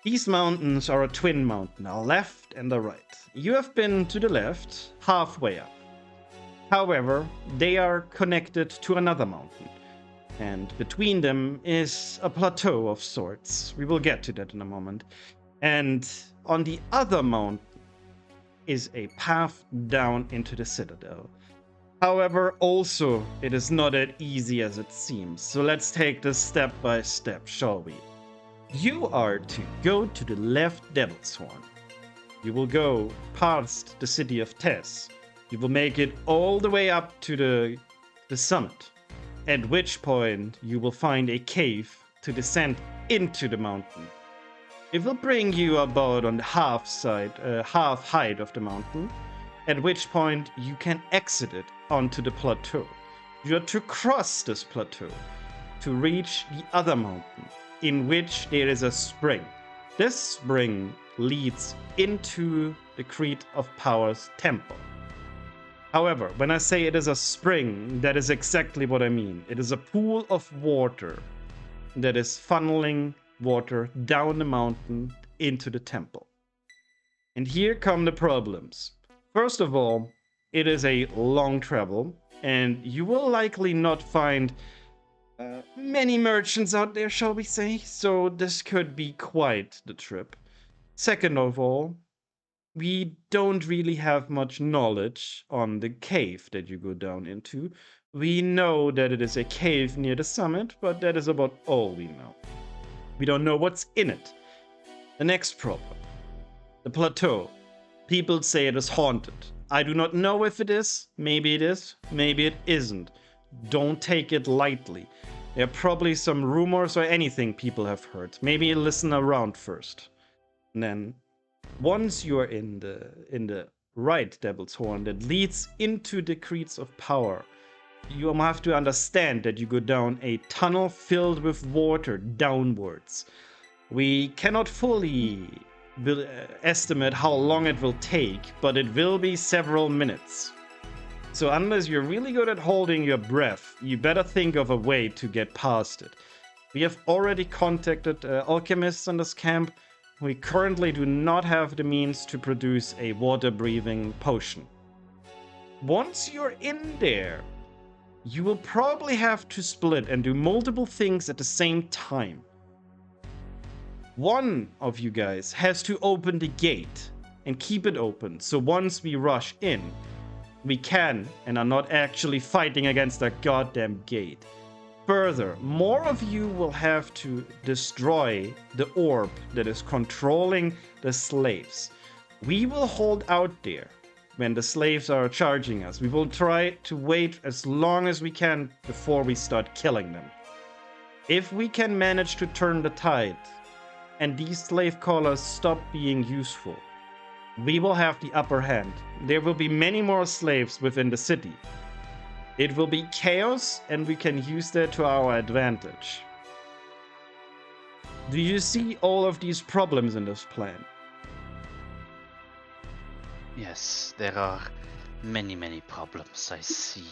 These mountains are a twin mountain, a left and a right. You have been to the left, halfway up. However, they are connected to another mountain, and between them is a plateau of sorts. We will get to that in a moment. And on the other mountain is a path down into the citadel. However, also, it is not as easy as it seems. So let's take this step by step, shall we? You are to go to the left Devil's Horn. You will go past the city of Tess. You will make it all the way up to the summit, at which point you will find a cave to descend into the mountain. It will bring you about on the half height of the mountain, at which point you can exit it onto the plateau. You are to cross this plateau to reach the other mountain, in which there is a spring. This spring leads into the Creed of Power's temple. However, when I say it is a spring, that is exactly what I mean. It is a pool of water that is funneling water down the mountain into the temple. And here come the problems. First of all, it is a long travel, and you will likely not find many merchants out there, shall we say, so this could be quite the trip. Second of all, we don't really have much knowledge on the cave that you go down into. We know that it is a cave near the summit, but that is about all we know. We don't know what's in it. The next problem, the plateau. People say it is haunted. I do not know if it is. Maybe it is. Maybe it isn't. Don't take it lightly. There are probably some rumors or anything people have heard. Maybe listen around first. And then, once you are in the right Devil's Horn that leads into the Creeds of Power, you have to understand that you go down a tunnel filled with water downwards. We cannot fully estimate how long it will take, but it will be several minutes. So unless you're really good at holding your breath, you better think of a way to get past it. We have already contacted alchemists in this camp. We currently do not have the means to produce a water-breathing potion. Once you're in there, you will probably have to split and do multiple things at the same time. One of you guys has to open the gate and keep it open, so once we rush in, we can and are not actually fighting against that goddamn gate. Further, more of you will have to destroy the orb that is controlling the slaves. We will hold out there when the slaves are charging us. We will try to wait as long as we can before we start killing them. If we can manage to turn the tide, and these slave callers stop being useful, we will have the upper hand. There will be many more slaves within the city. It will be chaos, and we can use that to our advantage. Do you see all of these problems in this plan? Yes, there are many problems, I see.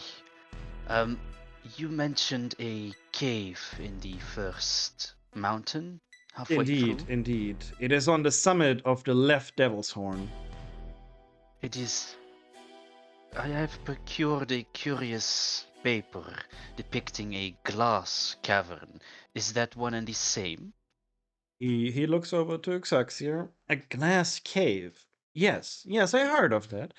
You mentioned a cave in the first mountain, halfway through. Indeed. It is on the summit of the left Devil's Horn. It is. I have procured a curious paper depicting a glass cavern. Is that one and the same? He looks over to Xaxier. A glass cave. Yes, I heard of that.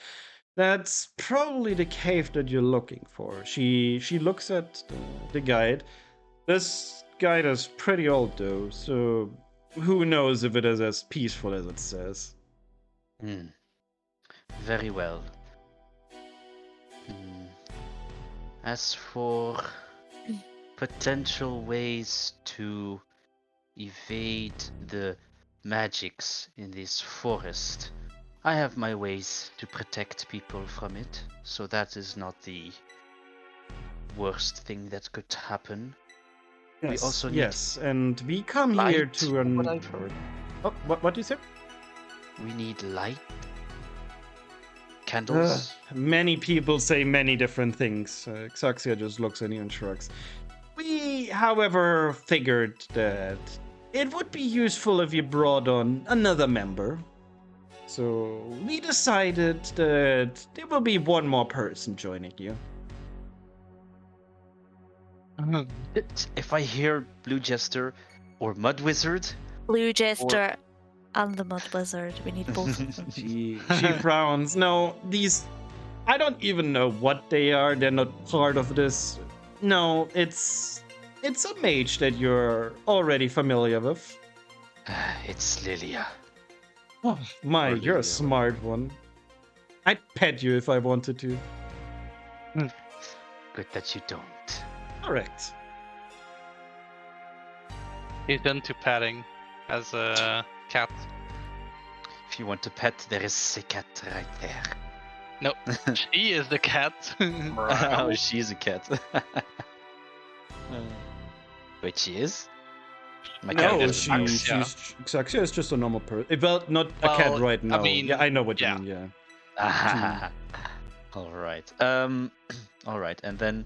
That's probably the cave that you're looking for. She looks at the guide. This guide is pretty old though, so who knows if it is as peaceful as it says. Very well. As for potential ways to evade the magics in this forest, I have my ways to protect people from it, so that is not the worst thing that could happen. Yes, We also need yes, and we come here light, to an. what I've heard. Oh, what do you say? We need light. Candles. Many people say many different things. Xaxia just looks at you and shrugs. We, however, figured that it would be useful if you brought on another member. So we decided that there will be one more person joining you. If I hear Blue Jester or Mud Wizard, Blue Jester and the Mud Wizard. We need both of them. She frowns. No, these. I don't even know what they are. They're not part of this. No, it's a mage that you're already familiar with. it's Lilia. Oh my, Or you're Lilia. a smart one. I'd pet you if I wanted to. Good that you don't. Correct. He's into petting as a cat. If you want to pet, there is a cat right there. No, she is the cat. Oh, she's a cat. Wait, she is? My cat No, is a mouse. Xaxia is just a normal person. Well, not a cat Well, right now. I mean, yeah, I know what yeah. you mean. Yeah. Ah, all right. All right, and then,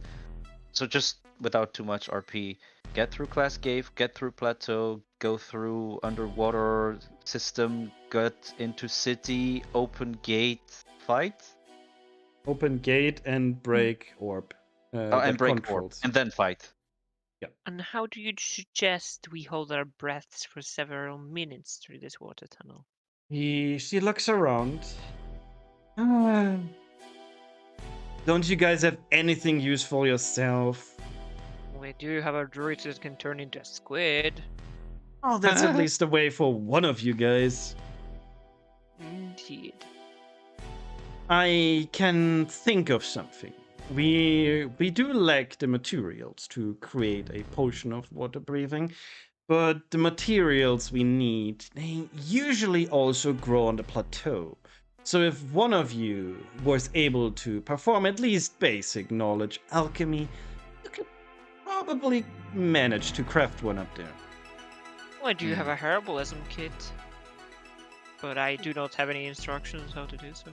so just without too much RP, get through Class Cave, get through Plateau, go through underwater system, get into city, open gate, fight. Open gate and break orb. And that break orb, controls. and then fight. And how do you suggest we hold our breaths for several minutes through this water tunnel? She looks around. Don't you guys have anything useful yourself? We do have a druid that can turn into a squid. Oh, that's at least a way for one of you guys. Indeed. I can think of something. We do lack the materials to create a potion of water breathing, but the materials we need, they usually also grow on the plateau. So if one of you was able to perform at least basic knowledge alchemy, you could probably manage to craft one up there. I do have a herbalism kit, but I do not have any instructions how to do so.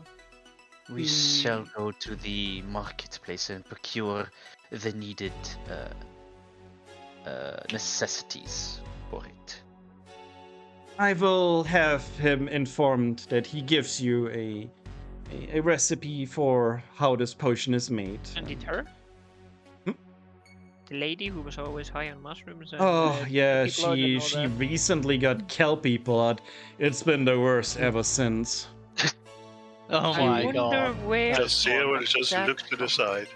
We shall go to the marketplace and procure the needed necessities for it. I will have him informed that he gives you a recipe for how this potion is made. And did her? The lady who was always high on mushrooms. And, Oh yeah, piggy blood and she all she that. recently got kelpie blood. It's been the worst ever since. Oh I my wonder god. where. Just see how it just that look to the side.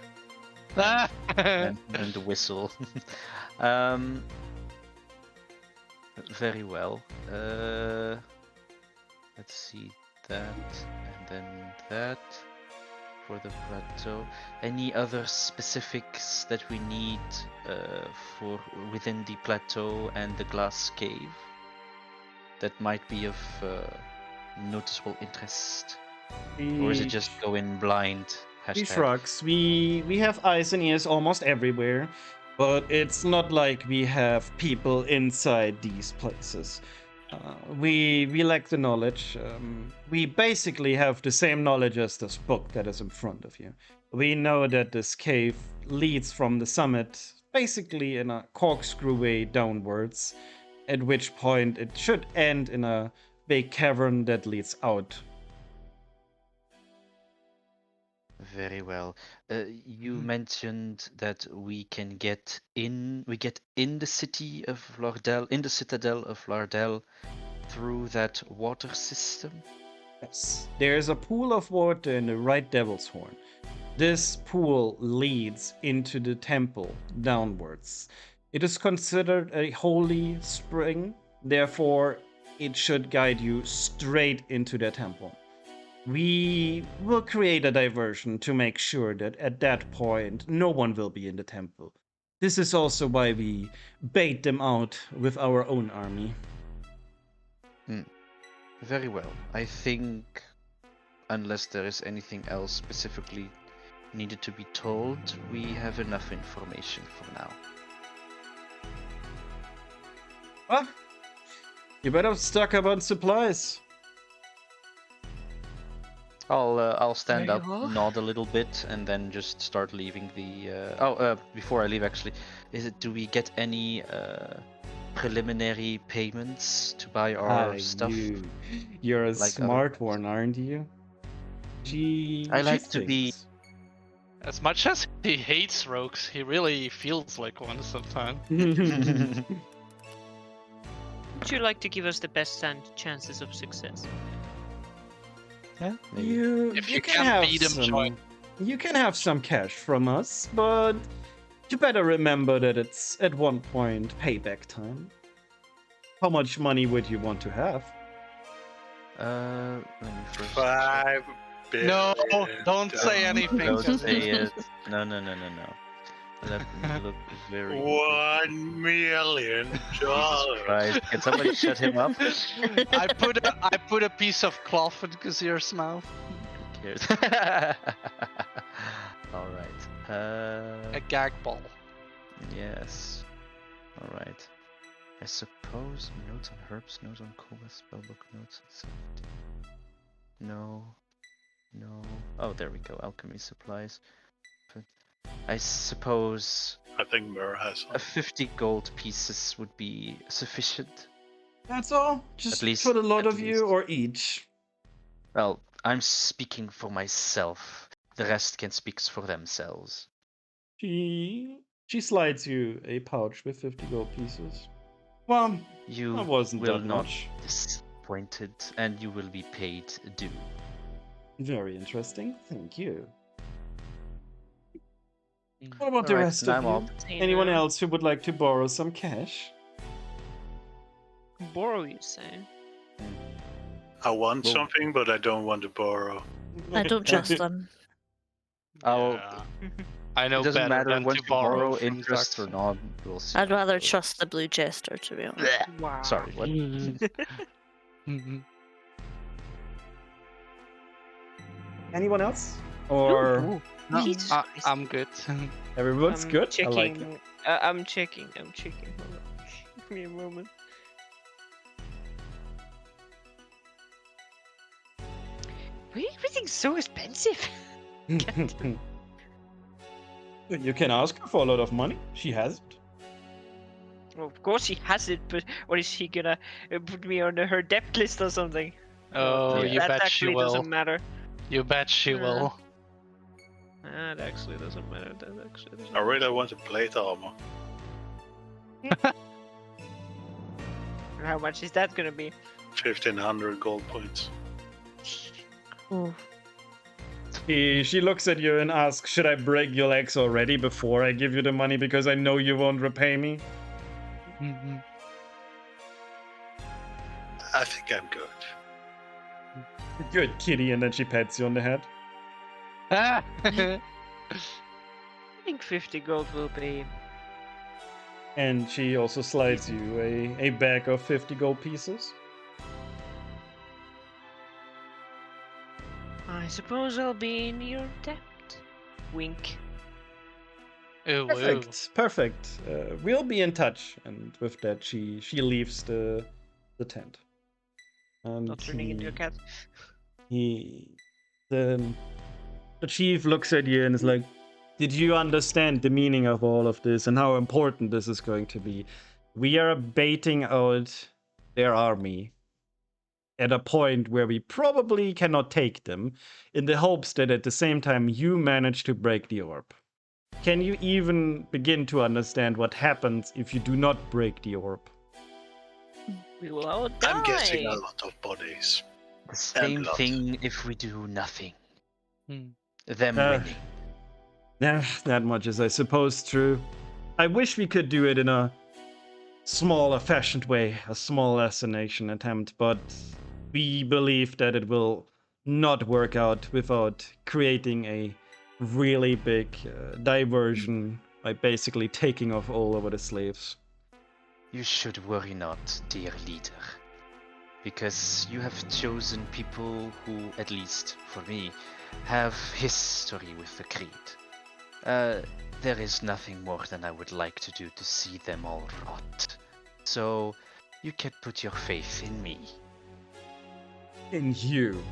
and the whistle. Very well. Let's see that, and then that for the plateau. Any other specifics that we need for within the plateau and the glass cave that might be of noticeable interest? Or is it just go in blind? He Hashtag. shrugs. We have eyes and ears almost everywhere, but it's not like we have people inside these places. We lack the knowledge. We basically have the same knowledge as this book that is in front of you. We know that this cave leads from the summit, basically in a corkscrew way downwards, at which point it should end in a big cavern that leads out. Very well. You mentioned that we get in the city of Lardel, in the citadel of Lardel, through that water system. Yes. There's a pool of water in the right devil's horn. This pool leads into the temple downwards. It is considered a holy spring, therefore, it should guide you straight into the temple. We will create a diversion to make sure that at that point no one will be in the temple. This is also why we bait them out with our own army. Very well. I think, unless there is anything else specifically needed to be told, we have enough information for now. Well, you better stock up on supplies. I'll stand Very up, well. nod a little bit, and then just start leaving the. Before I leave, actually, do we get any preliminary payments to buy our stuff? You're a like smart one, aren't you? I like to be- thinks. As much as he hates rogues, he really feels like one sometimes. Would you like to give us the best chances of success? Yeah, maybe. If you can can't have beat him, some, join. You can have some cash from us, but you better remember that it's at one point payback time. How much money would you want to have? Let me first. 5 billion. No, don't say anything. Don't say it. No. Let me look very. $1 million. Right. Can somebody shut him up? I put a piece of cloth in Kazir's mouth. Who cares? All right. A gag ball. Yes. All right. I suppose notes on herbs, notes on Cobalt, spellbook notes. No. Oh, there we go. Alchemy supplies. I suppose I think Mur has some. 50 gold pieces would be sufficient. That's all? Just least- for the lot at of you least. or each? Well, I'm speaking for myself. The rest can speak for themselves. She slides you a pouch with 50 gold pieces. Well, You that wasn't will that not much. disappointed, and you will be paid due. Very interesting. Thank you. What about the Alright, rest now of I'm you? off. Anyone else who would like to borrow some cash? Borrow, you say? I want Well- something, but I don't want to borrow. I don't trust them. I'll- Yeah. I know It doesn't better matter than once to you borrow from interest or Zax. not. We'll see. I'd rather trust the blue jester, to be honest. Wow. Sorry, what? Anyone else? Or No, Jesus I, Christ. I'm good. everyone's I'm good? Checking. I like it. I'm checking. Hold on. Give me a moment. Why are everything so expensive? You can ask her for a lot of money. She has it. Well, of course she has it, but what is she gonna put me on her debt list or something? Oh, Yeah. you that bet she actually will. doesn't matter. You bet she Yeah. will. That actually doesn't matter. That actually doesn't I really want a plate armor. matter. How much is that gonna be? 1,500 gold points. Ooh. She looks at you and asks, should I break your legs already before I give you the money because I know you won't repay me? I think I'm good. Good kitty, and then she pats you on the head. Ah! I think 50 gold will be. And she also slides you a bag of 50 gold pieces. suppose I'll be in your debt. Wink. Ew, ew. Perfect, perfect. We'll be in touch. And with that, she leaves the tent. And Not turning into a cat. he the chief looks at you and is like, "Did you understand the meaning of all of this and how important this is going to be? We are baiting out their army at a point where we probably cannot take them, in the hopes that at the same time you manage to break the orb. Can you even begin to understand what happens if you do not break the orb?" We will all die. I'm guessing a lot of bodies. The same blood. thing if we do nothing. Hmm. Them Uh, winning. Yeah, that much is, I suppose, true. I wish we could do it in a smaller, fashioned way, a small assassination attempt, but we believe that it will not work out without creating a really big diversion by basically taking off all over the slaves. You should worry not, dear leader. Because you have chosen people who, at least for me, have history with the Creed. There is nothing more than I would like to do to see them all rot. So, you can put your faith in me. In you.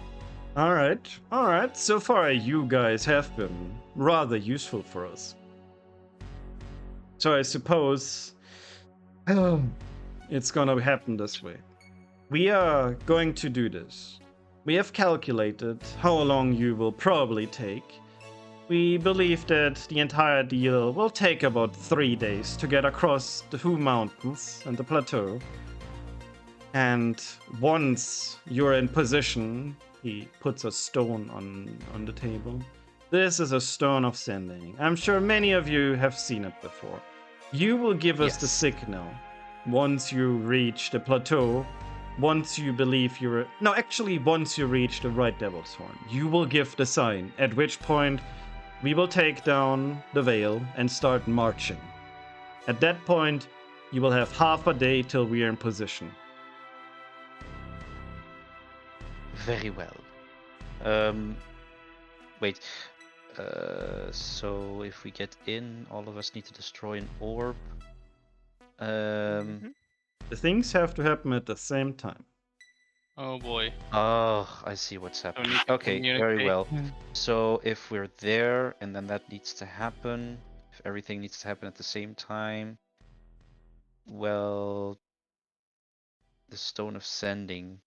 Alright. So far, you guys have been rather useful for us. So I suppose it's gonna happen this way. We are going to do this. We have calculated how long you will probably take. We believe that the entire deal will take about 3 days to get across the Hu Mountains and the plateau. And once you're in position, he puts a stone on the table. This is a stone of sending. I'm sure many of you have seen it before. You will give us the Yes. signal once you reach the plateau. Once you believe you're... No, actually, once you reach the right Devil's Horn, you will give the sign, at which point we will take down the veil and start marching. At that point, you will have half a day till we are in position. Very well. Wait. So if we get in, all of us need to destroy an orb. Mhm. The things have to happen at the same time. Oh boy. Oh, I see what's So we happening. need to Okay, very communicate. well. So if we're there and then that needs to happen, if everything needs to happen at the same time, well, the Stone of Sending.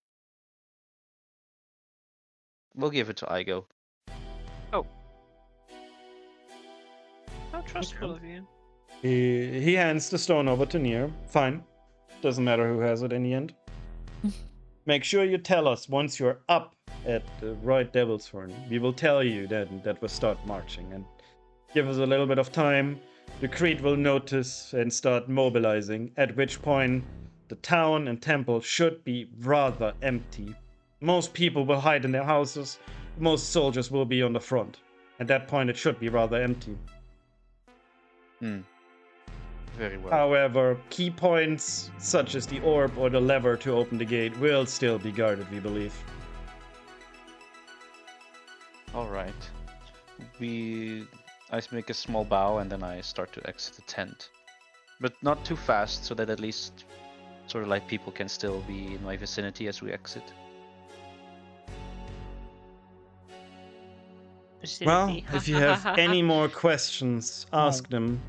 We'll give it to Igo. How trustful of you. He hands the stone over to Nier. Fine. Doesn't matter who has it in the end. Make sure you tell us once you're up at the right Devil's Horn. We will tell you then that we'll start marching, and give us a little bit of time. The Creed will notice and start mobilizing, at which point the town and temple should be rather empty. Most people will hide in their houses. Most soldiers will be on the front. At that point, it should be rather empty. Very well. However, key points such as the orb or the lever to open the gate will still be guarded, we believe. Alright. I make a small bow and then I start to exit the tent. But not too fast, so that at least sort of like people can still be in my vicinity as we exit. Well, Vicinity. if you have any more questions, ask them.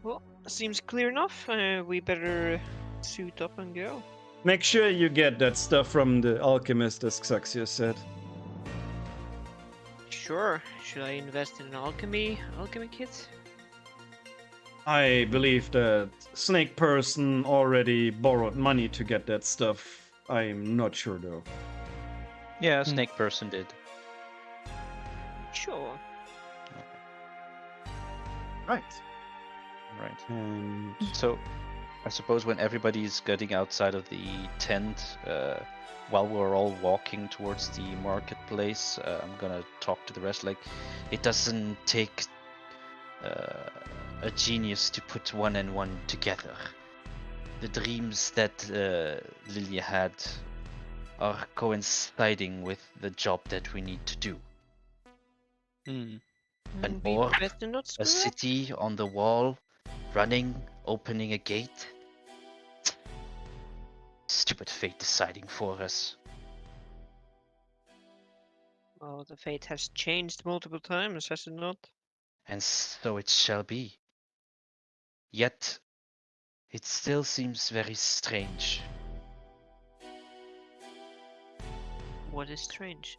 Well, seems clear enough. We better suit up and go. Make sure you get that stuff from the alchemist, as Xaxius said. Sure. Should I invest in an alchemy kit? I believe that Snake Person already borrowed money to get that stuff. I'm not sure though. Yeah, Snake Person did. Sure. Right. Right. And So, I suppose when everybody's getting outside of the tent, while we're all walking towards the marketplace, I'm gonna talk to the rest. Like, it doesn't take a genius to put one and one together. The dreams that Lilia had are coinciding with the job that we need to do. Hmm. An We orb, better not a screw up. city on the wall, running, opening a gate. Stupid fate deciding for us. Well, the fate has changed multiple times, has it not? And so it shall be. Yet, it still seems very strange. What is strange?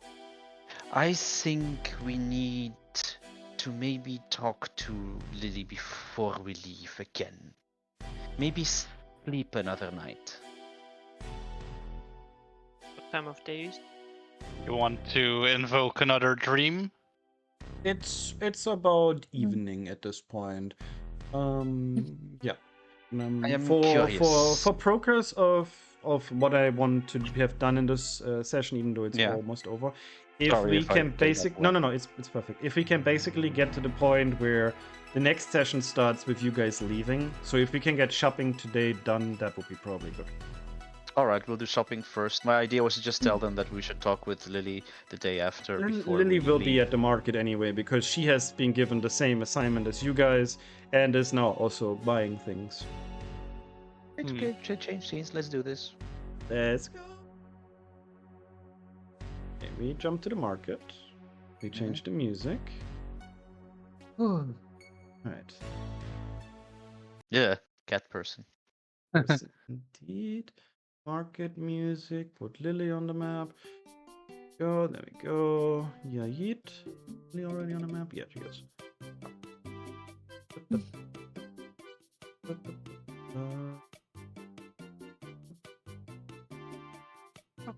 I think we need to maybe talk to Lily before we leave again. Maybe sleep another night. What time of day is? You want to invoke another dream? It's about evening at this point. Yeah. I am for curious. progress of what I want to have done in this session, even though it's Yeah. almost over. If Sorry we if I can played that well. no, it's perfect. If we can basically get to the point where the next session starts with you guys leaving, so if we can get shopping today done, that would be probably good. Alright, we'll do shopping first. My idea was to just tell them that we should talk with Lily the day after before Lily we will leave. be at the market anyway because she has been given the same assignment as you guys and is now also buying things. It's okay, change scenes, let's do this. Let's go. Okay, we jump to the market. We change the music. Alright. Yeah, cat person. Yes, indeed. Market music. Put Lily on the map. Go. There we go. Yeet. Lily already on the map? Yeah, she is.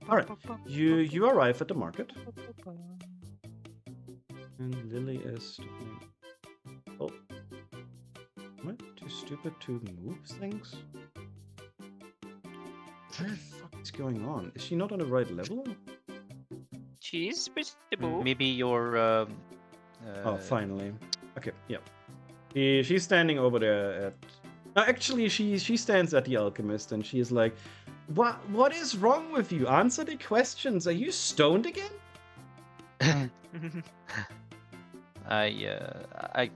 Alright. You arrive at the market. And Lily is doing... Oh. Am I too stupid to move things? What the fuck is going on? Is she not on the right level? She's visible. Maybe your Oh, finally. Okay, yeah. She's standing over there at... actually, she stands at the alchemist and she's like, What is wrong with you? Answer the questions. Are you stoned again? I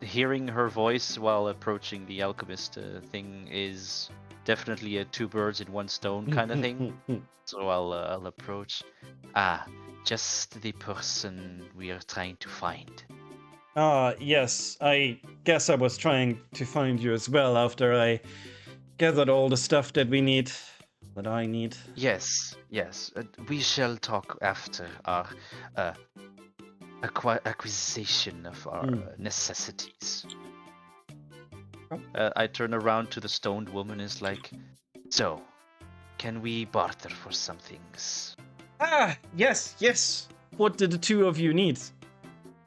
hearing her voice while approaching the alchemist thing is definitely a two birds in one stone kind of thing. So I'll approach. Just the person we are trying to find. Yes. I guess I was trying to find you as well after I gathered all the stuff that we need. That I need. Yes. We shall talk after our acquisition of our necessities. I turn around to the stoned woman and is like, so, can we barter for some things? Yes. What did the two of you need?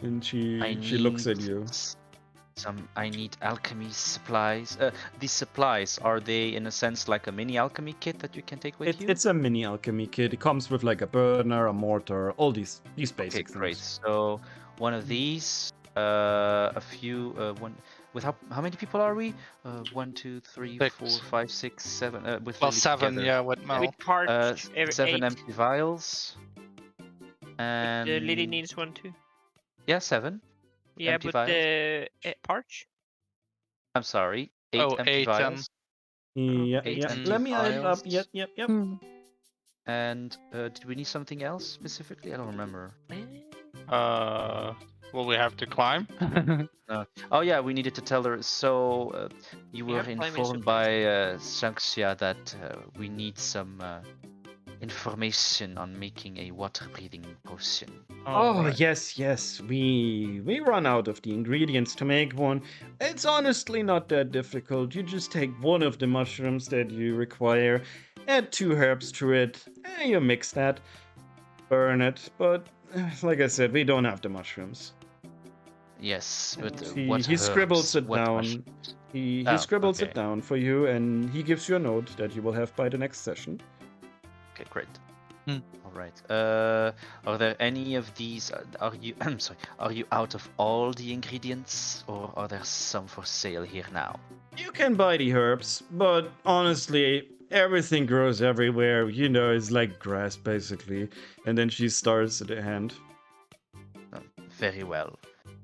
And she looks at you. I need alchemy supplies. These supplies, are they in a sense like a mini alchemy kit that you can take with you? It's a mini alchemy kit. It comes with like a burner, a mortar, all these basic things. Great. So one of these, a few, one. With how many people are we? 1, 2, 3, 4, 5, 6, 7. With Well, Lily 7, together. yeah, with Mel. With parts, 7 8. empty vials. And Lily needs one too. Yeah, 7. Yeah, empty but vials. the parch. I'm sorry, 8 Oh, empty 8 vials. Yeah. empty Let me add it up. vials. Yep. And did we need something else specifically? I don't remember. Will we have to climb? Oh yeah, we needed to tell her. So you were Yeah, climbing informed by Shanxia that we need some information on making a water-breathing potion. Right. Yes. We run out of the ingredients to make one. It's honestly not that difficult. You just take one of the mushrooms that you require, add 2 herbs to it, and you mix that, burn it. But like I said, we don't have the mushrooms. Yes, but He scribbles it down. Mushrooms? He Oh, scribbles okay. it down for you, and he gives you a note that you will have by the next session. Okay, great. All right. Are there any of these? Are you? I'm sorry. Are you out of all the ingredients, or are there some for sale here now? You can buy the herbs, but honestly, everything grows everywhere. You know, it's like grass basically. And then she stars at the hand. Oh, very well.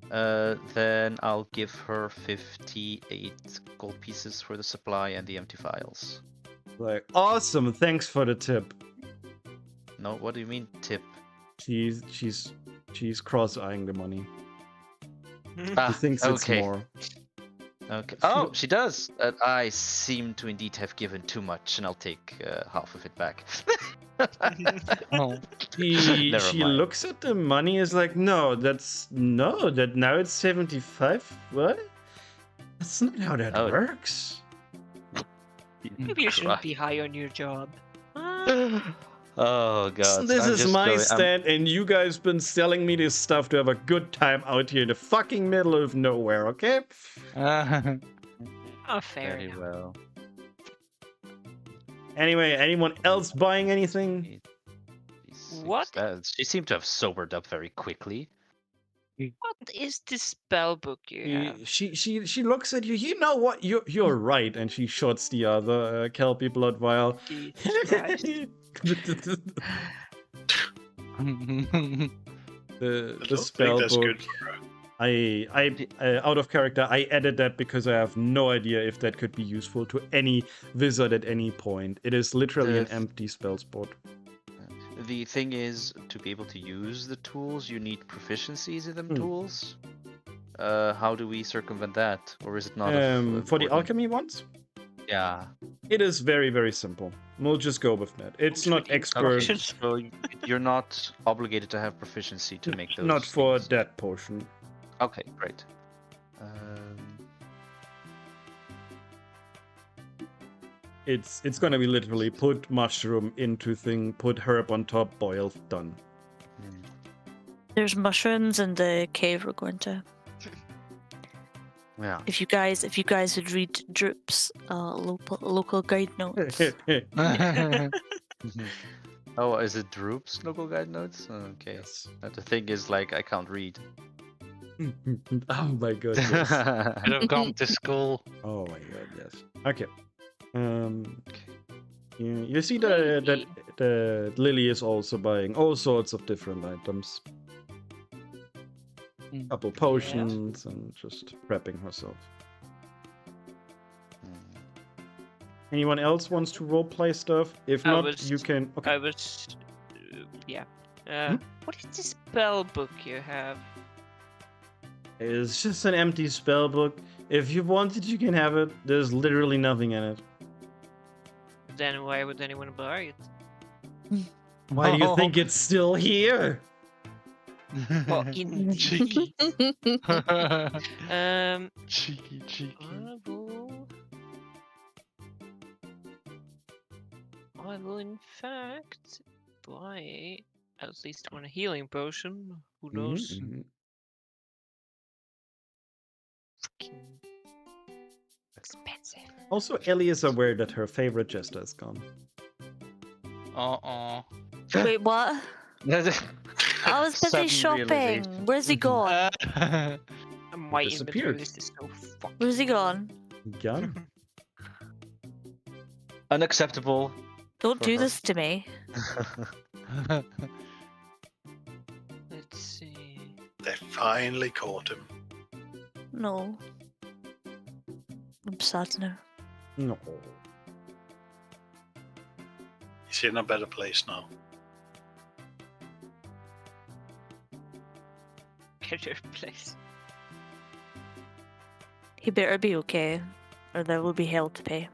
Then I'll give her 58 gold pieces for the supply and the empty vials. Like, awesome, thanks for the tip. No, what do you mean tip? She's cross-eyeing the money. She Ah, thinks it's okay. more. Okay. Oh, she does. I seem to indeed have given too much, and I'll take half of it back. Oh. She Never mind. looks at the money, is like, that now it's 75. What? That's not how that Oh. works. Maybe you shouldn't be high on your job. Oh god. This I'm is just my going- stand, and you guys been selling me this stuff to have a good time out here in the fucking middle of nowhere, okay? Oh, fair Very enough. well. Anyway, anyone else buying anything? What? She seemed to have sobered up very quickly. What is this spell book you have? She looks at you. You know what? You're right, and she shots the other Kelpie blood vial. Jesus Christ. the spell that's book. good for her. I out of character, I added that because I have no idea if that could be useful to any wizard at any point. It is literally an empty spell spot. The thing is, to be able to use the tools, you need proficiencies in them tools. How do we circumvent that? Or is it not? For the alchemy ones? Yeah. It is very, very simple. We'll just go with that. It's not expert. Okay, so you're not obligated to have proficiency to make those. Not for things. that potion. Okay, great. It's gonna be literally put mushroom into thing, put herb on top, boil, done. There's mushrooms in the cave we're going to. Yeah. If you guys would read Droop's local guide notes. Oh, is it Droop's local guide notes? Okay. Yes. The thing is, like, I can't read. Oh my god. Yes. Could have gone to school. Oh my god. Yes. Okay. You see that Lily is also buying all sorts of different items. Couple potions and just prepping herself. Anyone else wants to roleplay stuff? If not, you can. Okay. I was. Yeah. What is this spell book you have? It's just an empty spell book. If you want it, you can have it. There's literally nothing in it. Then why would anyone buy it? Why do you think it's still here? Well, indeed. Cheeky. Cheeky. I will in fact buy at least one healing potion. Who knows? Mhm. Fucking expensive. Also, Ellie is aware that her favorite jester is gone. Wait, what? I was busy Sudden shopping. realization. Where's he gone? My inventory Disappeared. list is so fucking. Where's he gone? Gone. Unacceptable. Don't For do her. this to me. Let's see. They finally caught him. No. I'm sad now. No. He's in a better place now. Better place. He better be okay, or there will be hell to pay.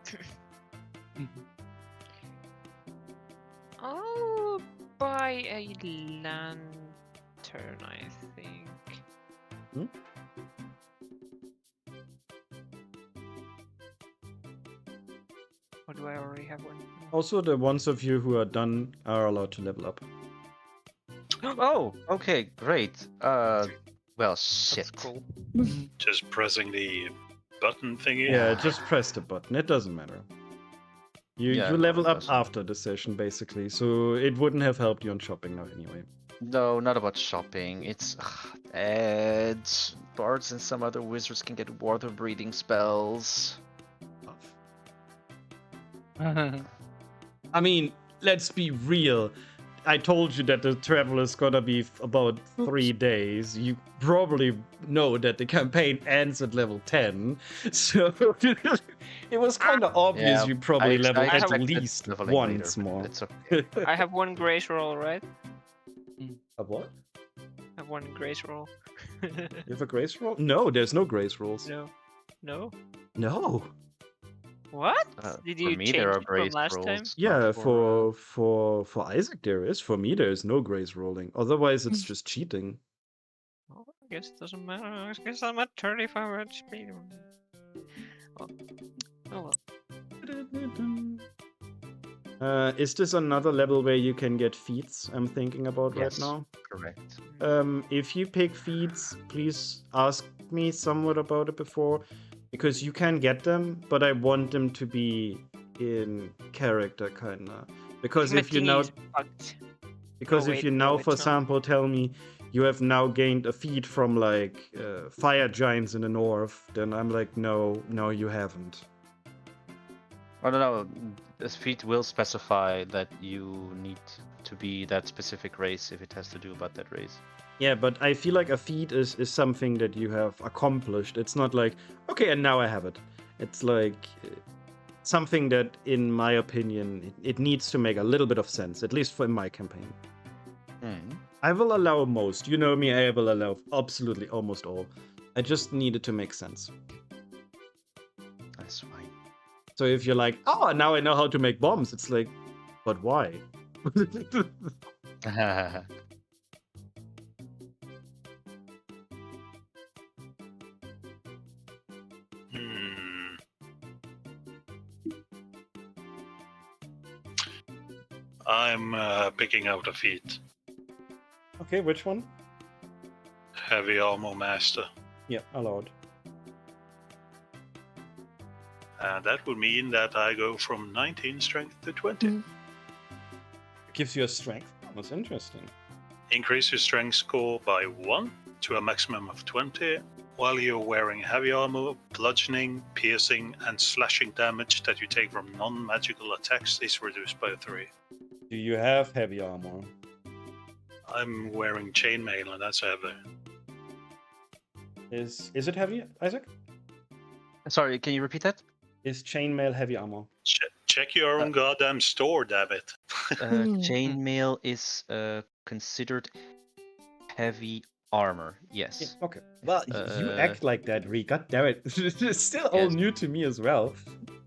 I'll buy a lantern, I think. Hmm? Or do I already have one? Also, the ones of you who are done are allowed to level up. Oh, okay, great. Well, shit. That's cool. Just pressing the button thingy. Yeah, just press the button. It doesn't matter. You Yeah, you no, level it up doesn't. after the session, basically, so it wouldn't have helped you on shopping now anyway. No, not about shopping. It's ads. Bards and some other wizards can get water breathing spells. I mean, let's be real. I told you that the travel is gonna be about 3 days. You probably know that the campaign ends at level 10. So it was kind of obvious Yeah, you probably level I at expected least leveling once later, but more. It's okay. I have one grace roll, right? A what? I have one grace roll. You have a grace roll? No, there's no grace rolls. No. No? No. What? For Did you me, change there are it from grace last time? rolls. Yeah, not for Isaac there is. For me there is no grace rolling. Otherwise it's just cheating. Oh, I guess it doesn't matter. I guess I'm at 35 at speed. Oh, oh well. Is this another level where you can get feats? I'm thinking about Yes. right now. correct. If you pick feats, please ask me somewhat about it before, because you can get them, but I want them to be in character, kinda. Because My if you thingy now, is fucked. because Oh, if wait, you no, now, it's for not. example, tell me you have now gained a feat from like fire giants in the north, then I'm like, no, you haven't. I don't know. This feat will specify that you need to be that specific race if it has to do about that race. Yeah, but I feel like a feat is something that you have accomplished. It's not like, okay, and now I have it. It's like something that, in my opinion, it needs to make a little bit of sense, at least for in my campaign. I will allow most. You know me, I will allow absolutely almost all. I just need it to make sense. That's fine. So if you're like, oh, now I know how to make bombs, it's like, but why? Hmm. I'm picking out a feat. Okay, which one? Heavy Armor Master. Yeah, allowed. And that would mean that I go from 19 strength to 20. It gives you a strength. That's interesting. Increase your strength score by 1 to a maximum of 20 while you're wearing heavy armor. Bludgeoning, piercing, and slashing damage that you take from non-magical attacks is reduced by 3. Do you have heavy armor? I'm wearing chainmail and that's heavy. Is it heavy, Isaac? Sorry, can you repeat that? Is chainmail heavy armor? Check your own goddamn store, damn it. Chainmail is considered heavy armor. Yes. Yeah, okay. Well, you act like that, Ree. God damn it. It's still all Yes. new to me as well.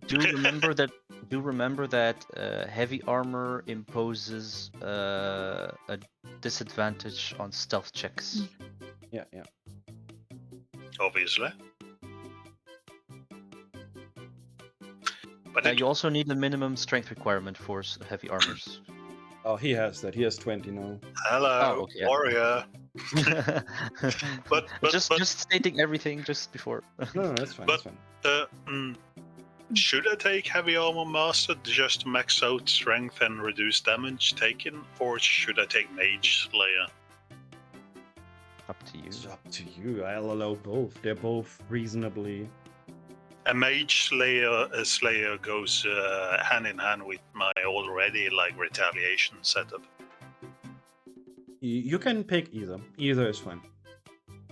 Do remember that. Do remember that heavy armor imposes a disadvantage on stealth checks. Yeah. Obviously. But You also need a minimum strength requirement for heavy armors. Oh, he has that. He has 20 now. hello, Oh, okay. warrior. But just stating everything just before. No, that's fine. But- That's fine. Should I take Heavy Armor Master just to max out strength and reduce damage taken, or should I take Mage Slayer? Up to you. It's up to you. I'll allow both. They're both reasonably. A Mage Slayer goes hand in hand with my already retaliation setup. You can pick either. Either is fine.